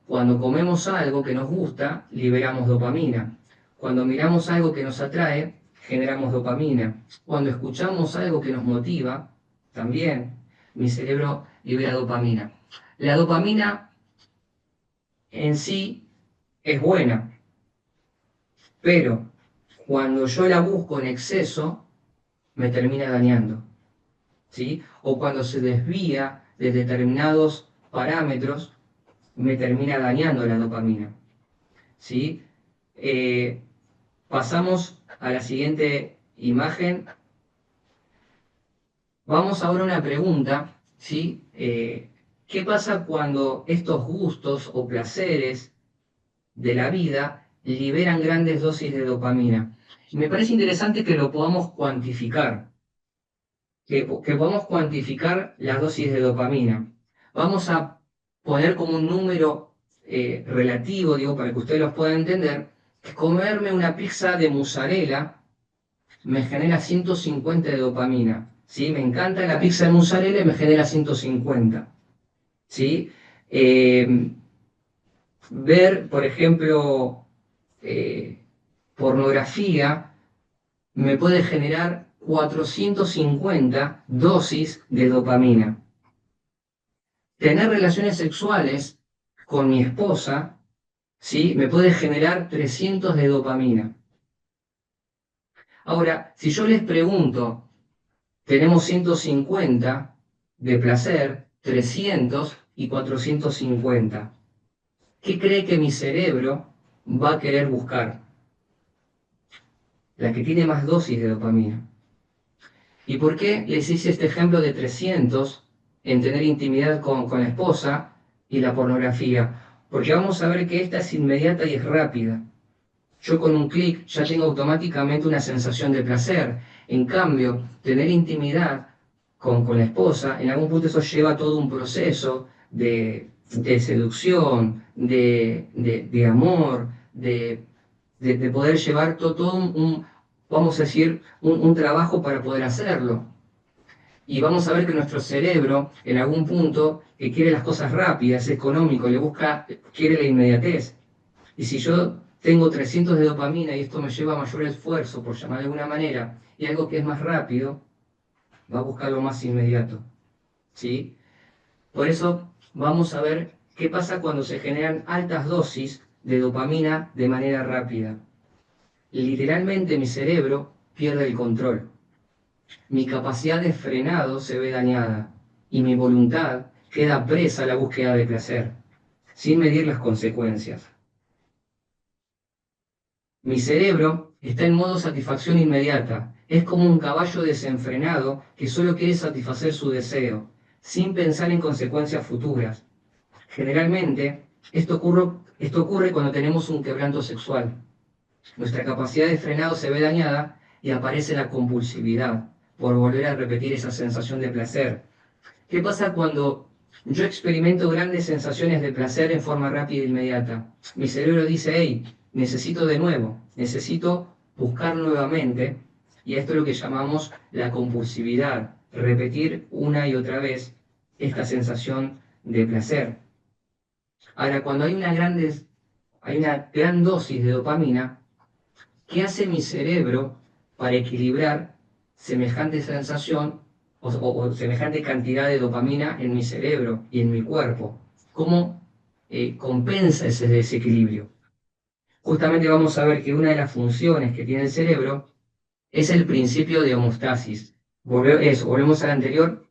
cuando comemos algo que nos gusta, liberamos dopamina. Cuando miramos algo que nos atrae, generamos dopamina. Cuando escuchamos algo que nos motiva, también mi cerebro libera dopamina. La dopamina en sí es buena, pero cuando yo la busco en exceso, me termina dañando, ¿sí? O cuando se desvía de determinados parámetros, me termina dañando la dopamina, ¿sí? Pasamos a la siguiente imagen. Vamos ahora a una pregunta, ¿sí? ¿Qué pasa cuando estos gustos o placeres de la vida liberan grandes dosis de dopamina? Y me parece interesante que lo podamos cuantificar, que podamos cuantificar las dosis de dopamina. Vamos a poner como un número relativo, digo, para que ustedes los puedan entender, que comerme una pizza de mozzarella me genera 150 de dopamina, ¿sí? Me encanta la pizza de mozzarella y me genera 150, ¿sí? Ver, por ejemplo, pornografía me puede generar 450 dosis de dopamina. Tener relaciones sexuales con mi esposa, ¿sí? Me puede generar 300 de dopamina. Ahora, si yo les pregunto, tenemos 150 de placer, 300 y 450. ¿Qué cree que mi cerebro va a querer buscar? La que tiene más dosis de dopamina. ¿Y por qué les hice este ejemplo de 300 en tener intimidad con la esposa y la pornografía? Porque vamos a ver que esta es inmediata y es rápida. Yo con un clic ya tengo automáticamente una sensación de placer. En cambio, tener intimidad con la esposa, en algún punto eso lleva todo un proceso de seducción, de amor, de poder llevar todo vamos a decir, un trabajo para poder hacerlo. Y vamos a ver que nuestro cerebro, en algún punto, que quiere las cosas rápidas, es económico, quiere la inmediatez. Y si yo tengo 300 de dopamina y esto me lleva a mayor esfuerzo, por llamar de alguna manera, y algo que es más rápido, va a buscar lo más inmediato, ¿sí? Por eso vamos a ver qué pasa cuando se generan altas dosis de dopamina de manera rápida. Literalmente mi cerebro pierde el control. Mi capacidad de frenado se ve dañada y mi voluntad queda presa a la búsqueda de placer, sin medir las consecuencias. Mi cerebro está en modo satisfacción inmediata. Es como un caballo desenfrenado que solo quiere satisfacer su deseo, sin pensar en consecuencias futuras. Generalmente, esto ocurre cuando tenemos un quebranto sexual. Nuestra capacidad de frenado se ve dañada y aparece la compulsividad por volver a repetir esa sensación de placer. ¿Qué pasa cuando yo experimento grandes sensaciones de placer en forma rápida e inmediata? Mi cerebro dice, hey, necesito de nuevo, necesito buscar nuevamente, y esto es lo que llamamos la compulsividad, repetir una y otra vez esta sensación de placer. Ahora, cuando hay una hay una gran dosis de dopamina. ¿Qué hace mi cerebro para equilibrar semejante sensación o semejante cantidad de dopamina en mi cerebro y en mi cuerpo? ¿Cómo compensa ese desequilibrio? Justamente vamos a ver que una de las funciones que tiene el cerebro es el principio de homeostasis. Volvemos al anterior.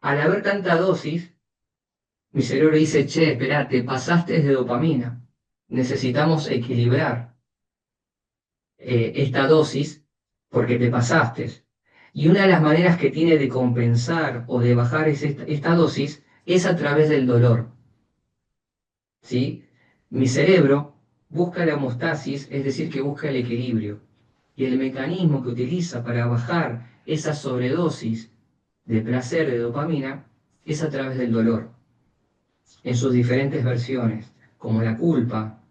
Al haber tanta dosis, mi cerebro dice, che, espera, te pasaste de dopamina. Necesitamos equilibrar esta dosis porque te pasaste. Y una de las maneras que tiene de compensar o de bajar esta dosis es a través del dolor. ¿Sí? Mi cerebro busca la homeostasis, es decir, que busca el equilibrio. Y el mecanismo que utiliza para bajar esa sobredosis de placer de dopamina es a través del dolor, en sus diferentes versiones, como la culpa,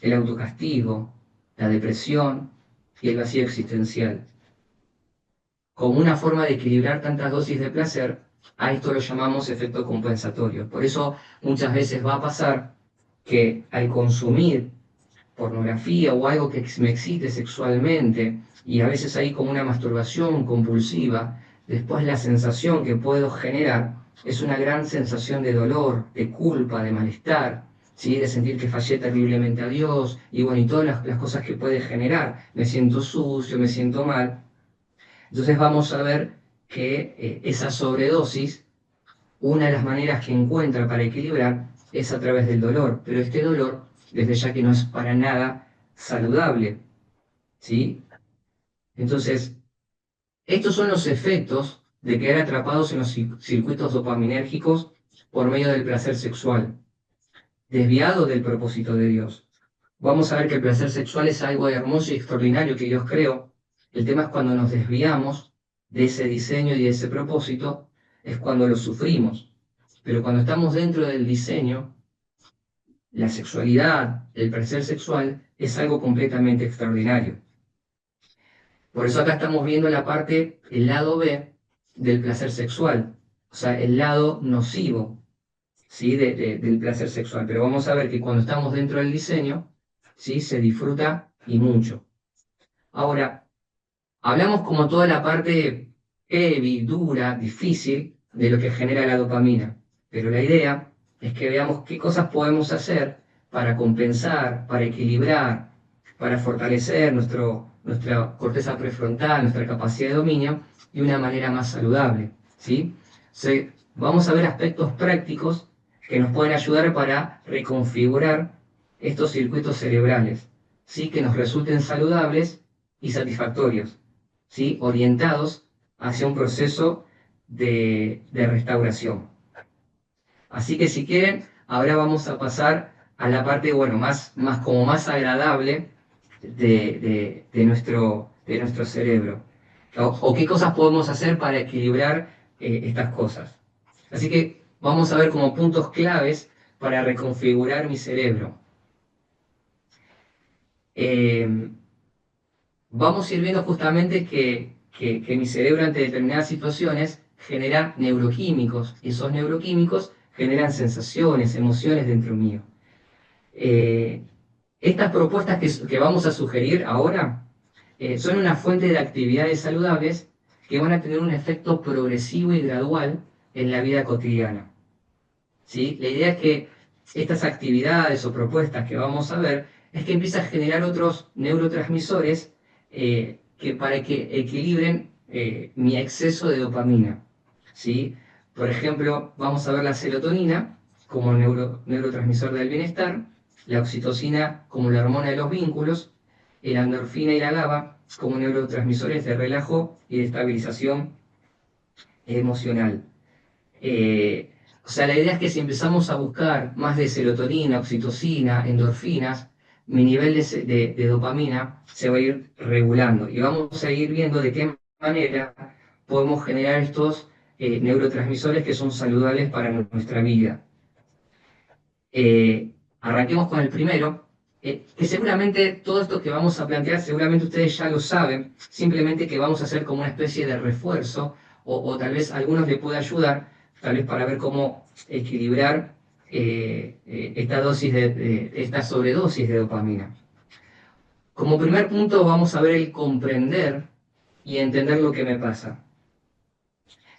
el autocastigo, la depresión y el vacío existencial. Como una forma de equilibrar tantas dosis de placer, a esto lo llamamos efecto compensatorio. Por eso muchas veces va a pasar que al consumir pornografía o algo que me excite sexualmente, y a veces hay como una masturbación compulsiva, después la sensación que puedo generar es una gran sensación de dolor, de culpa, de malestar, ¿sí? De sentir que fallé terriblemente a Dios, y bueno, y todas las cosas que puede generar. Me siento sucio, me siento mal. Entonces vamos a ver que esa sobredosis, una de las maneras que encuentra para equilibrar es a través del dolor, pero este dolor, desde ya que no es para nada saludable, ¿sí? Entonces, estos son los efectos de quedar atrapados en los circuitos dopaminérgicos por medio del placer sexual, desviado del propósito de Dios. Vamos a ver que el placer sexual es algo hermoso y extraordinario que Dios creó. El tema es cuando nos desviamos de ese diseño y de ese propósito, es cuando lo sufrimos. Pero cuando estamos dentro del diseño, la sexualidad, el placer sexual, es algo completamente extraordinario. Por eso acá estamos viendo la parte, el lado B del placer sexual, o sea, el lado nocivo, ¿sí? Del placer sexual. Pero vamos a ver que cuando estamos dentro del diseño, ¿sí? Se disfruta y mucho. Ahora, hablamos como toda la parte heavy, dura, difícil de lo que genera la dopamina, pero la idea es que veamos qué cosas podemos hacer para compensar, para equilibrar, para fortalecer nuestra corteza prefrontal, nuestra capacidad de dominio de una manera más saludable, ¿sí? Vamos a ver aspectos prácticos que nos pueden ayudar para reconfigurar estos circuitos cerebrales, ¿sí? Que nos resulten saludables y satisfactorios, ¿sí? Orientados hacia un proceso de restauración. Así que si quieren, ahora vamos a pasar a la parte, bueno, más agradable de nuestro cerebro. O qué cosas podemos hacer para equilibrar estas cosas. Así que vamos a ver como puntos claves para reconfigurar mi cerebro. Vamos a ir viendo justamente que mi cerebro ante determinadas situaciones genera neuroquímicos, y esos neuroquímicos generan sensaciones, emociones dentro mío. Estas propuestas que vamos a sugerir ahora son una fuente de actividades saludables que van a tener un efecto progresivo y gradual en la vida cotidiana, ¿sí? La idea es que estas actividades o propuestas que vamos a ver es que empieza a generar otros neurotransmisores para que equilibren mi exceso de dopamina, ¿sí? Por ejemplo, vamos a ver la serotonina como neurotransmisor del bienestar, la oxitocina como la hormona de los vínculos, la endorfina y la GABA como neurotransmisores de relajo y de estabilización emocional. O sea, la idea es que si empezamos a buscar más de serotonina, oxitocina, endorfinas, mi nivel de dopamina se va a ir regulando y vamos a ir viendo de qué manera podemos generar estos neurotransmisores que son saludables para nuestra vida. Arranquemos con el primero, que seguramente todo esto que vamos a plantear, seguramente ustedes ya lo saben, simplemente que vamos a hacer como una especie de refuerzo o tal vez a algunos les pueda ayudar, tal vez para ver cómo equilibrar esta sobredosis de dopamina. Como primer punto vamos a ver el comprender y entender lo que me pasa.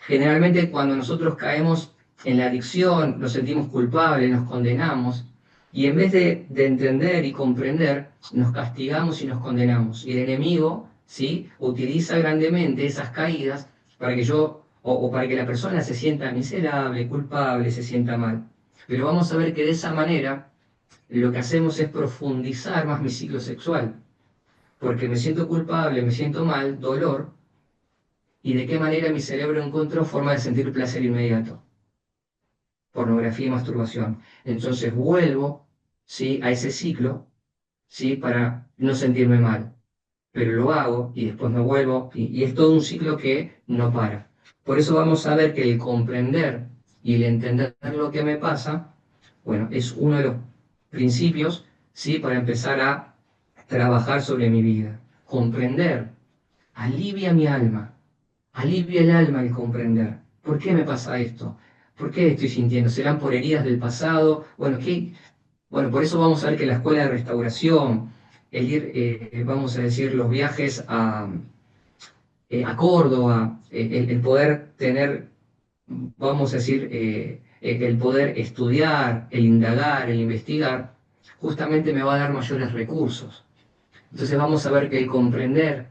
Generalmente cuando nosotros caemos en la adicción, nos sentimos culpables, nos condenamos, y en vez de entender y comprender, nos castigamos y nos condenamos. Y el enemigo, ¿sí?, utiliza grandemente esas caídas para que o para que la persona se sienta miserable, culpable, se sienta mal. Pero vamos a ver que de esa manera lo que hacemos es profundizar más mi ciclo sexual, porque me siento culpable, me siento mal, dolor, y de qué manera mi cerebro encontró forma de sentir placer inmediato: pornografía y masturbación. Entonces vuelvo, ¿sí?, a ese ciclo, ¿sí?, para no sentirme mal, pero lo hago y después me vuelvo, y es todo un ciclo que no para. Por eso vamos a ver que el comprender y el entender lo que me pasa, bueno, es uno de los principios, ¿sí?, para empezar a trabajar sobre mi vida. Comprender alivia mi alma, alivia el alma el comprender. ¿Por qué me pasa esto? ¿Por qué estoy sintiendo? ¿Serán por heridas del pasado? Bueno, bueno, por eso vamos a ver que la escuela de restauración, el ir, vamos a decir, los viajes a Córdoba, el poder tener, vamos a decir, el poder estudiar, el indagar, el investigar, justamente me va a dar mayores recursos. Entonces vamos a ver que el comprender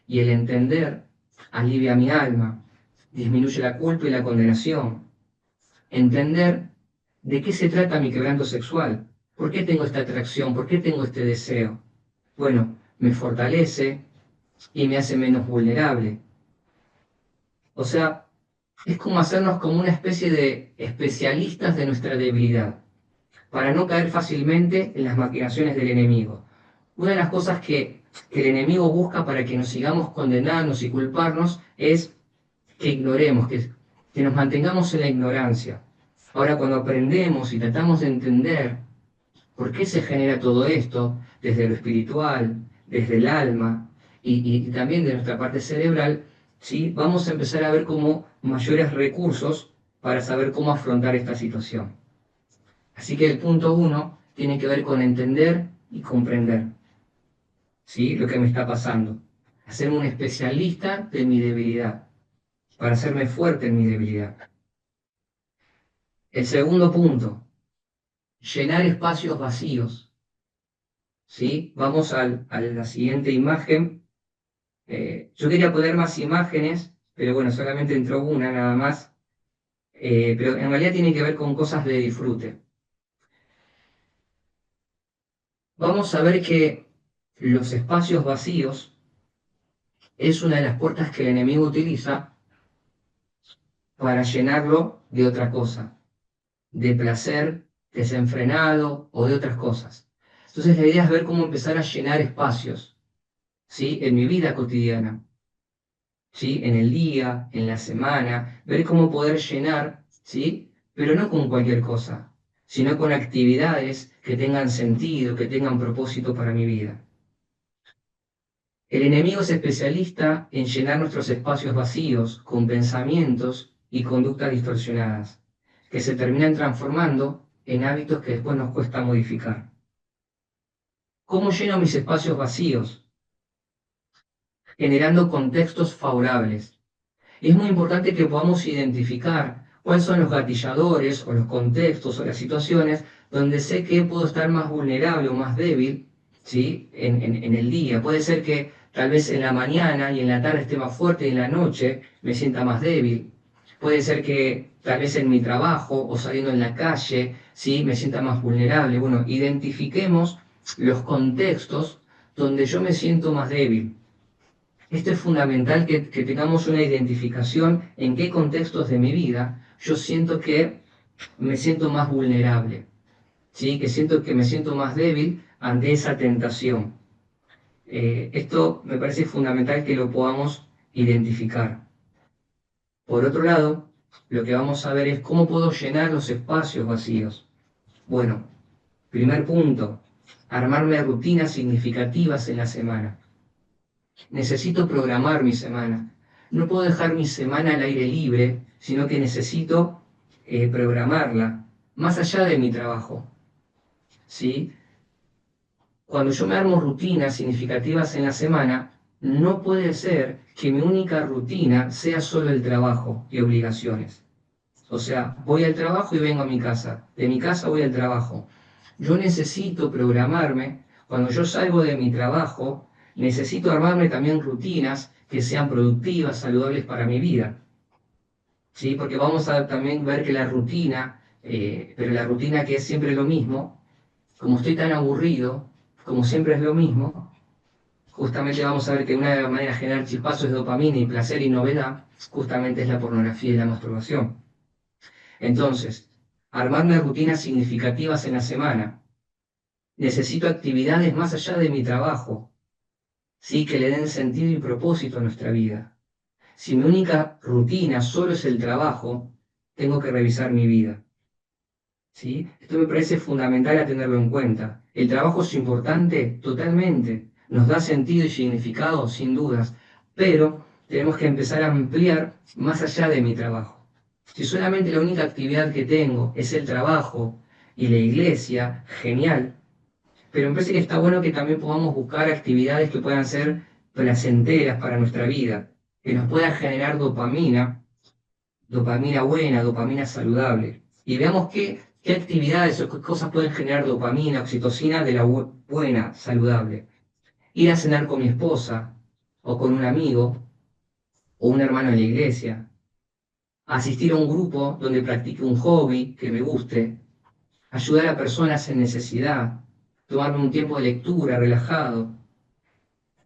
y el entender alivia mi alma, disminuye la culpa y la condenación. Entender de qué se trata mi quebranto sexual, por qué tengo esta atracción, por qué tengo este deseo. Bueno, me fortalece y me hace menos vulnerable. O sea, es como hacernos como una especie de especialistas de nuestra debilidad, para no caer fácilmente en las maquinaciones del enemigo. Una de las cosas que el enemigo busca para que nos sigamos condenando y culparnos es que ignoremos, que nos mantengamos en la ignorancia. Ahora, cuando aprendemos y tratamos de entender por qué se genera todo esto, desde lo espiritual, desde el alma y también de nuestra parte cerebral, ¿sí?, vamos a empezar a ver como mayores recursos para saber cómo afrontar esta situación. Así que el punto 1 tiene que ver con entender y comprender, ¿sí?, lo que me está pasando. Hacerme un especialista de mi debilidad, para hacerme fuerte en mi debilidad. El segundo punto, llenar espacios vacíos. ¿Sí? Vamos a la siguiente imagen. Yo quería poner más imágenes, pero bueno, solamente entró una nada más. Pero en realidad tiene que ver con cosas de disfrute. Vamos a ver que los espacios vacíos es una de las puertas que el enemigo utiliza para llenarlo de otra cosa, de placer desenfrenado o de otras cosas. Entonces la idea es ver cómo empezar a llenar espacios, ¿sí?, en mi vida cotidiana, ¿sí?, en el día, en la semana, ver cómo poder llenar, ¿sí?, pero no con cualquier cosa, sino con actividades que tengan sentido, que tengan propósito para mi vida. El enemigo es especialista en llenar nuestros espacios vacíos con pensamientos y conductas distorsionadas, que se terminan transformando en hábitos que después nos cuesta modificar. ¿Cómo lleno mis espacios vacíos? Generando contextos favorables. Y es muy importante que podamos identificar cuáles son los gatilladores o los contextos o las situaciones donde sé que puedo estar más vulnerable o más débil, ¿sí?, en el día. Puede ser que tal vez en la mañana y en la tarde esté más fuerte y en la noche me sienta más débil. Puede ser que tal vez en mi trabajo o saliendo en la calle, ¿sí?, me sienta más vulnerable. Bueno, identifiquemos los contextos donde yo me siento más débil. Esto es fundamental que tengamos una identificación en qué contextos de mi vida yo siento que me siento más vulnerable, ¿sí?, que siento que me siento más débil ante esa tentación. Esto me parece fundamental que lo podamos identificar. Por otro lado, lo que vamos a ver es cómo puedo llenar los espacios vacíos. Bueno, primer punto, armarme rutinas significativas en la semana. Necesito programar mi semana. No puedo dejar mi semana al aire libre, sino que necesito programarla. más allá de mi trabajo, ¿sí? Cuando yo me armo rutinas significativas en la semana, no puede ser que mi única rutina sea solo el trabajo y obligaciones. O sea, voy al trabajo y vengo a mi casa. De mi casa voy al trabajo. Yo necesito programarme. Cuando yo salgo de mi trabajo, necesito armarme también rutinas que sean productivas, saludables para mi vida. ¿Sí? Porque vamos a también ver que la rutina, pero la rutina que es siempre lo mismo, como estoy tan aburrido, como siempre es lo mismo, justamente vamos a ver que una de las maneras de generar chispazos de dopamina y placer y novedad, justamente es la pornografía y la masturbación. Entonces, armarme rutinas significativas en la semana. Necesito actividades más allá de mi trabajo, ¿sí? Que le den sentido y propósito a nuestra vida. Si mi única rutina solo es el trabajo, tengo que revisar mi vida, ¿sí? Esto me parece fundamental a tenerlo en cuenta. El trabajo es importante, totalmente. Nos da sentido y significado, sin dudas, pero tenemos que empezar a ampliar más allá de mi trabajo. Si solamente la única actividad que tengo es el trabajo y la iglesia, genial, pero me parece que está bueno que también podamos buscar actividades que puedan ser placenteras para nuestra vida, que nos puedan generar dopamina, dopamina buena, dopamina saludable. Y veamos qué actividades o qué cosas pueden generar dopamina, oxitocina de la buena, saludable. Ir a cenar con mi esposa, o con un amigo, o un hermano en la iglesia. Asistir a un grupo donde practique un hobby que me guste. Ayudar a personas en necesidad. Tomarme un tiempo de lectura relajado.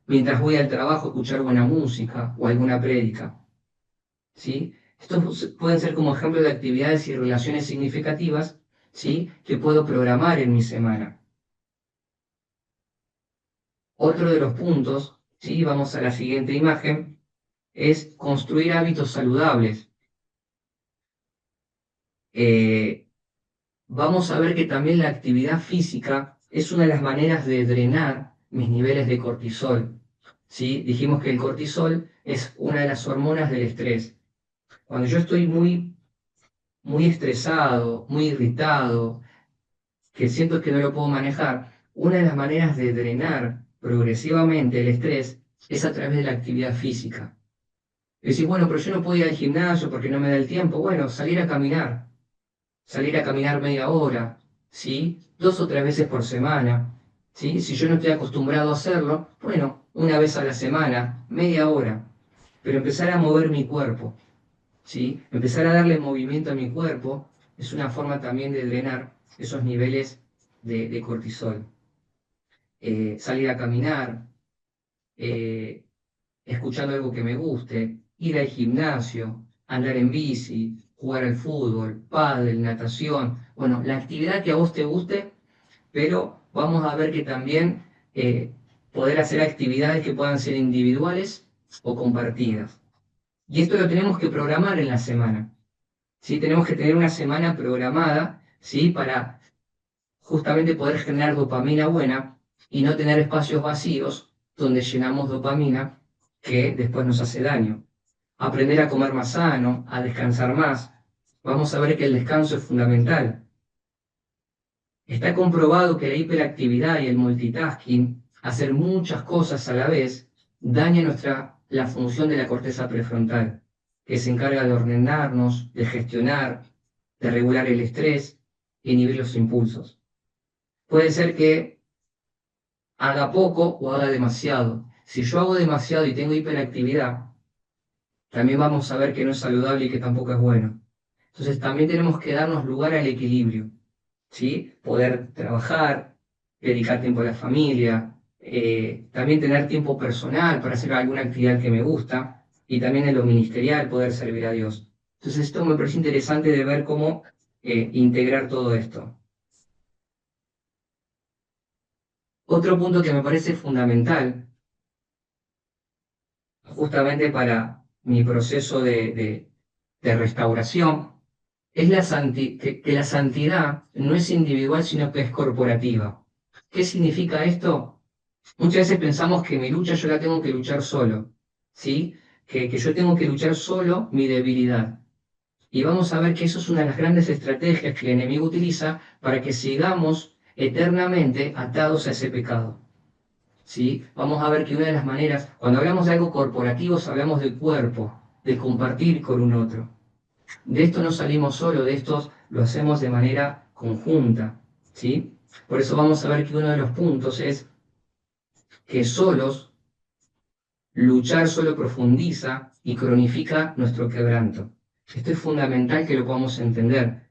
Mientras voy al trabajo, escuchar buena música o alguna prédica. ¿Sí? Estos pueden ser como ejemplos de actividades y relaciones significativas, ¿sí? Que puedo programar en mi semana. Otro de los puntos, ¿sí? Vamos a la siguiente imagen, es construir hábitos saludables. Vamos a ver que también la actividad física es una de las maneras de drenar mis niveles de cortisol, ¿sí? Dijimos que el cortisol es una de las hormonas del estrés. Cuando yo estoy muy estresado, muy irritado, que siento que no lo puedo manejar, una de las maneras de drenar progresivamente el estrés es a través de la actividad física. Y decís, bueno, pero yo no puedo ir al gimnasio porque no me da el tiempo. Bueno, salir a caminar media hora, ¿sí? 2 o 3 veces por semana, ¿sí? Si yo no estoy acostumbrado a hacerlo, bueno, una vez a la semana, media hora, pero empezar a mover mi cuerpo, ¿sí? Empezar a darle movimiento a mi cuerpo es una forma también de drenar esos niveles de cortisol. Salir a caminar, eh, escuchando algo que me guste, ir al gimnasio, andar en bici, jugar al fútbol, pádel, natación, bueno, la actividad que a vos te guste, pero vamos a ver que también poder hacer actividades que puedan ser individuales o compartidas. Y esto lo tenemos que programar en la semana. ¿Sí? Tenemos que tener una semana programada, ¿sí? Para justamente poder generar dopamina buena y no tener espacios vacíos donde llenamos dopamina que después nos hace daño. Aprender a comer más sano, a descansar más. Vamos a ver que el descanso es fundamental. Está comprobado que la hiperactividad y el multitasking, hacer muchas cosas a la vez, daña la función de la corteza prefrontal, que se encarga de ordenarnos, de gestionar, de regular el estrés e inhibir los impulsos. Puede ser que haga poco o haga demasiado. Si yo hago demasiado y tengo hiperactividad, también vamos a ver que no es saludable y que tampoco es bueno. Entonces también tenemos que darnos lugar al equilibrio, ¿sí? Poder trabajar, dedicar tiempo a la familia, también tener tiempo personal para hacer alguna actividad que me gusta y también en lo ministerial poder servir a Dios. Entonces esto me parece interesante de ver cómo integrar todo esto. Otro punto que me parece fundamental, justamente para mi proceso de restauración, es que la santidad no es individual, sino que es corporativa. ¿Qué significa esto? Muchas veces pensamos que mi lucha yo la tengo que luchar solo, ¿sí? Que yo tengo que luchar solo mi debilidad. Y vamos a ver que eso es una de las grandes estrategias que el enemigo utiliza para que sigamos eternamente atados a ese pecado. ¿Sí? Vamos a ver que una de las maneras, cuando hablamos de algo corporativo, hablamos del cuerpo, de compartir con un otro. De esto no salimos solo, de esto lo hacemos de manera conjunta. ¿Sí? Por eso vamos a ver que uno de los puntos es que luchar solo profundiza y cronifica nuestro quebranto. Esto es fundamental que lo podamos entender.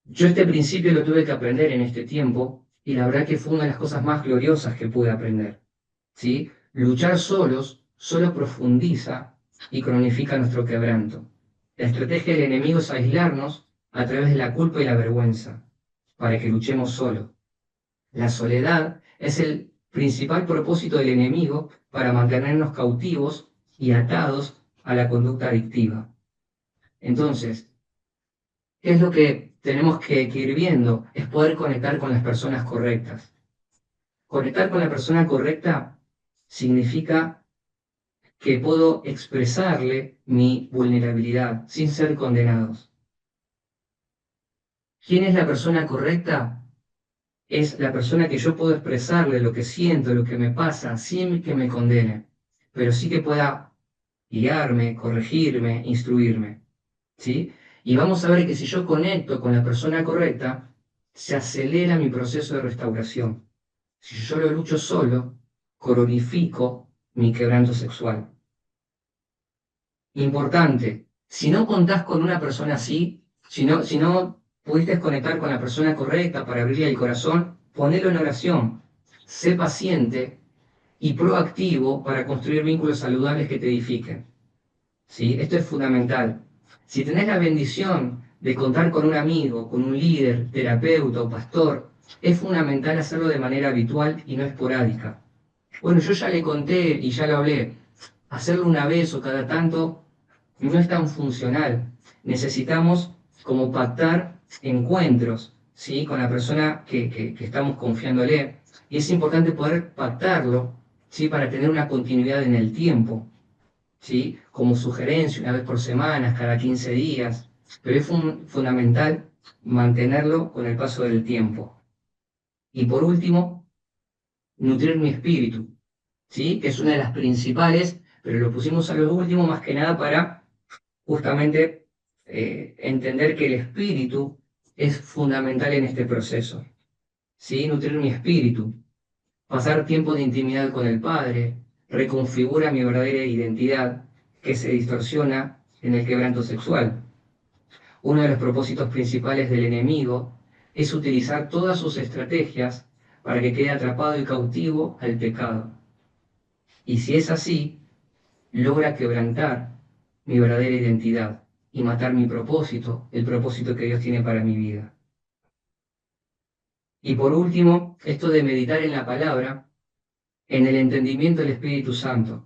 Yo este principio lo tuve que aprender en este tiempo y la verdad que fue una de las cosas más gloriosas que pude aprender. ¿Sí? Luchar solos solo profundiza y cronifica nuestro quebranto. La estrategia del enemigo es aislarnos a través de la culpa y la vergüenza, para que luchemos solos. La soledad es el principal propósito del enemigo para mantenernos cautivos y atados a la conducta adictiva. Entonces, ¿qué es lo que tenemos que ir viendo? Es poder conectar con las personas correctas. Conectar con la persona correcta significa que puedo expresarle mi vulnerabilidad sin ser condenados. ¿Quién es la persona correcta? Es la persona que yo puedo expresarle lo que siento, lo que me pasa, sin que me condene, pero sí que pueda guiarme, corregirme, instruirme. ¿Sí? Y vamos a ver que si yo conecto con la persona correcta, se acelera mi proceso de restauración. Si yo lo lucho solo, cronifico mi quebranto sexual. Importante, si no contás con una persona así, si no pudiste conectar con la persona correcta para abrirle el corazón, ponelo en oración. Sé paciente y proactivo para construir vínculos saludables que te edifiquen. ¿Sí? Esto es fundamental. Si tenés la bendición de contar con un amigo, con un líder, terapeuta o pastor, es fundamental hacerlo de manera habitual y no esporádica. Bueno, yo ya le conté y ya lo hablé. Hacerlo una vez o cada tanto no es tan funcional. Necesitamos como pactar encuentros, ¿sí? Con la persona que estamos confiándole. Y es importante poder pactarlo, ¿sí? Para tener una continuidad en el tiempo. ¿Sí? Como sugerencia, una vez por semana, cada 15 días, pero es fundamental mantenerlo con el paso del tiempo. Y por último, nutrir mi espíritu, ¿sí? Que es una de las principales, pero lo pusimos a lo último más que nada para justamente entender que el espíritu es fundamental en este proceso, ¿sí? Nutrir mi espíritu, pasar tiempo de intimidad con el Padre, reconfigura mi verdadera identidad, que se distorsiona en el quebranto sexual. Uno de los propósitos principales del enemigo es utilizar todas sus estrategias para que quede atrapado y cautivo al pecado. Y si es así, logra quebrantar mi verdadera identidad y matar mi propósito, el propósito que Dios tiene para mi vida. Y por último, esto de meditar en la palabra, en el entendimiento del Espíritu Santo.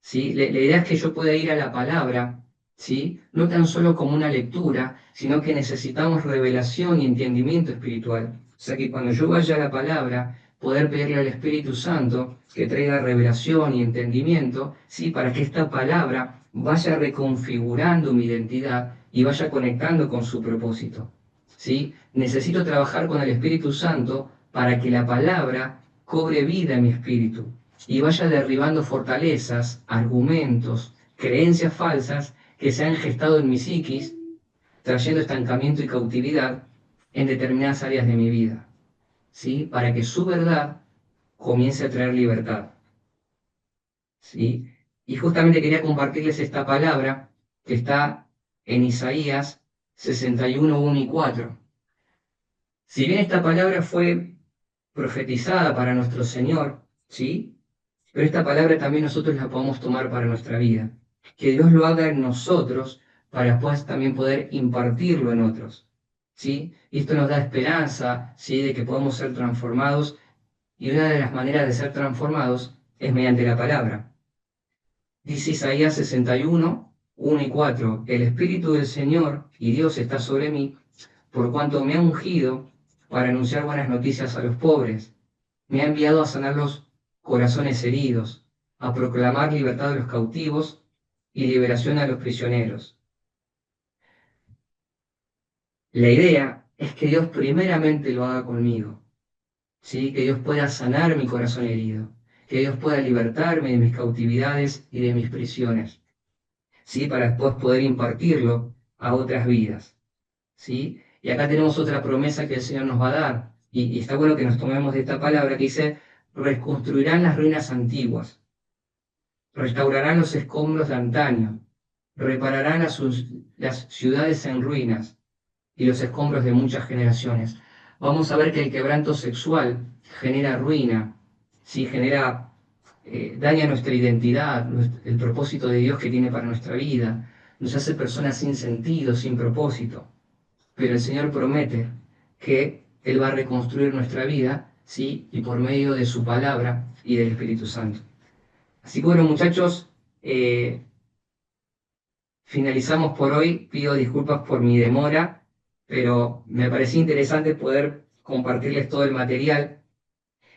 ¿Sí? La idea es que yo pueda ir a la palabra, ¿sí? No tan solo como una lectura, sino que necesitamos revelación y entendimiento espiritual. O sea que cuando yo vaya a la palabra, poder pedirle al Espíritu Santo que traiga revelación y entendimiento, ¿sí? Para que esta palabra vaya reconfigurando mi identidad y vaya conectando con su propósito. ¿Sí? Necesito trabajar con el Espíritu Santo para que la palabra cobre vida en mi espíritu y vaya derribando fortalezas, argumentos, creencias falsas que se han gestado en mi psiquis, trayendo estancamiento y cautividad en determinadas áreas de mi vida, ¿sí? Para que su verdad comience a traer libertad, ¿sí? Y justamente quería compartirles esta palabra que está en Isaías 61, 1 y 4. Si bien esta palabra fue profetizada para nuestro Señor, ¿sí? Pero esta palabra también nosotros la podemos tomar para nuestra vida. Que Dios lo haga en nosotros para después también poder impartirlo en otros. ¿Sí? Y esto nos da esperanza, ¿sí? De que podamos ser transformados. Y una de las maneras de ser transformados es mediante la palabra. Dice Isaías 61, 1 y 4. El Espíritu del Señor y Dios está sobre mí, por cuanto me ha ungido para anunciar buenas noticias a los pobres. Me ha enviado a sanar los corazones heridos, a proclamar libertad a los cautivos y liberación a los prisioneros. La idea es que Dios primeramente lo haga conmigo, ¿sí? Que Dios pueda sanar mi corazón herido, que Dios pueda libertarme de mis cautividades y de mis prisiones, ¿sí? Para después poder impartirlo a otras vidas, ¿sí? Y acá tenemos otra promesa que el Señor nos va a dar, y está bueno que nos tomemos de esta palabra que dice, reconstruirán las ruinas antiguas, restaurarán los escombros de antaño, repararán las ciudades en ruinas y los escombros de muchas generaciones. Vamos a ver que el quebranto sexual genera ruina, ¿sí? Genera, daña nuestra identidad, el propósito de Dios que tiene para nuestra vida, nos hace personas sin sentido, sin propósito. Pero el Señor promete que Él va a reconstruir nuestra vida, ¿sí? Y por medio de su palabra y del Espíritu Santo. Así que bueno, muchachos, finalizamos por hoy. Pido disculpas por mi demora, pero me parecía interesante poder compartirles todo el material.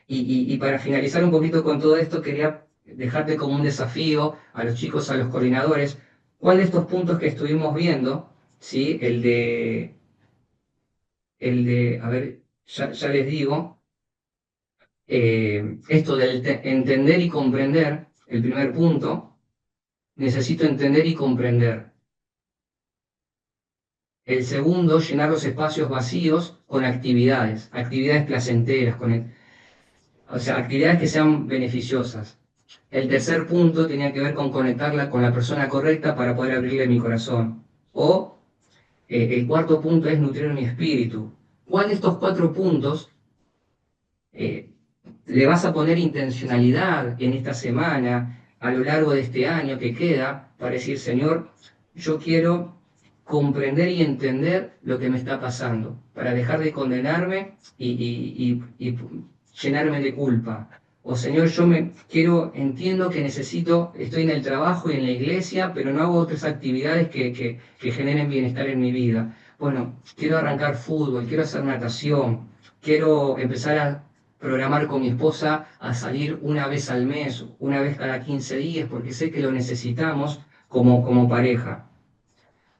Y para finalizar un poquito con todo esto, quería dejarte como un desafío a los chicos, a los coordinadores, cuál de estos puntos que estuvimos viendo, ¿sí? A ver, ya les digo, esto del entender y comprender, el primer punto, necesito entender y comprender. El segundo, llenar los espacios vacíos con actividades, actividades placenteras, o sea, actividades que sean beneficiosas. El tercer punto tenía que ver con conectarla con la persona correcta para poder abrirle mi corazón. O el cuarto punto es nutrir mi espíritu. ¿Cuál de estos 4 puntos eh, le vas a poner intencionalidad en esta semana, a lo largo de este año que queda, para decir, Señor, yo quiero comprender y entender lo que me está pasando, para dejar de condenarme y llenarme de culpa? O Señor, entiendo que necesito, estoy en el trabajo y en la iglesia, pero no hago otras actividades que generen bienestar en mi vida. Bueno, quiero arrancar fútbol, quiero hacer natación, quiero empezar a programar con mi esposa a salir una vez al mes, una vez cada 15 días, porque sé que lo necesitamos como pareja.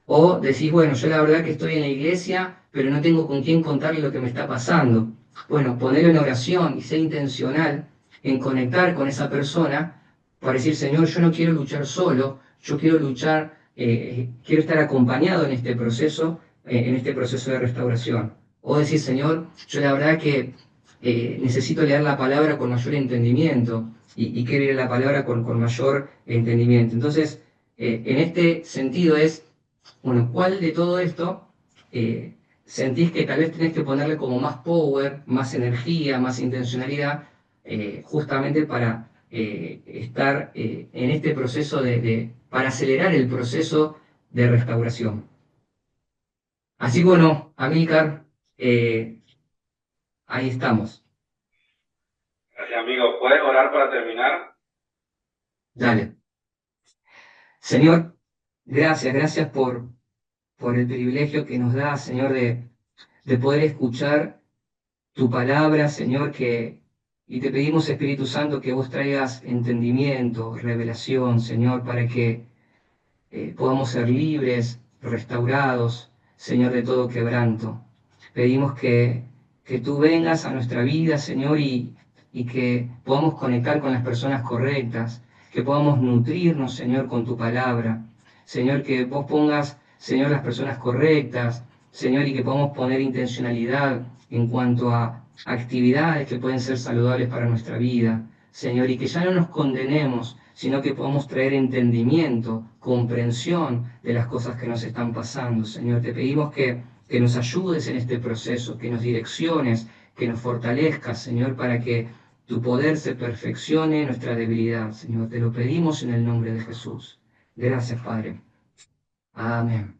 O decís, bueno, yo la verdad que estoy en la iglesia, pero no tengo con quién contarle lo que me está pasando. Bueno, ponerlo en oración y ser intencional en conectar con esa persona para decir, Señor, yo no quiero luchar solo, yo quiero luchar, quiero estar acompañado en este proceso de restauración. O decir, Señor, yo la verdad que necesito leer la palabra con mayor entendimiento y quiero leer la palabra con mayor entendimiento. Entonces, en este sentido es, bueno, ¿cuál de todo esto sentís que tal vez tenés que ponerle como más power, más energía, más intencionalidad, justamente para estar en este proceso para acelerar el proceso de restauración? Así que bueno, Amílcar, ahí estamos. Gracias, amigo. ¿Puedes orar para terminar? Dale. Señor, gracias por el privilegio que nos da, Señor, de poder escuchar tu palabra, Señor, y te pedimos, Espíritu Santo, que vos traigas entendimiento, revelación, Señor, para que podamos ser libres, restaurados, Señor, de todo quebranto. Pedimos que tú vengas a nuestra vida, Señor, y que podamos conectar con las personas correctas, que podamos nutrirnos, Señor, con tu palabra. Señor, que vos pongas, Señor, las personas correctas, Señor, y que podamos poner intencionalidad en cuanto a actividades que pueden ser saludables para nuestra vida, Señor, y que ya no nos condenemos, sino que podamos traer entendimiento, comprensión de las cosas que nos están pasando. Señor, te pedimos que nos ayudes en este proceso, que nos direcciones, que nos fortalezcas, Señor, para que tu poder se perfeccione en nuestra debilidad. Señor, te lo pedimos en el nombre de Jesús. Gracias, Padre. Amén.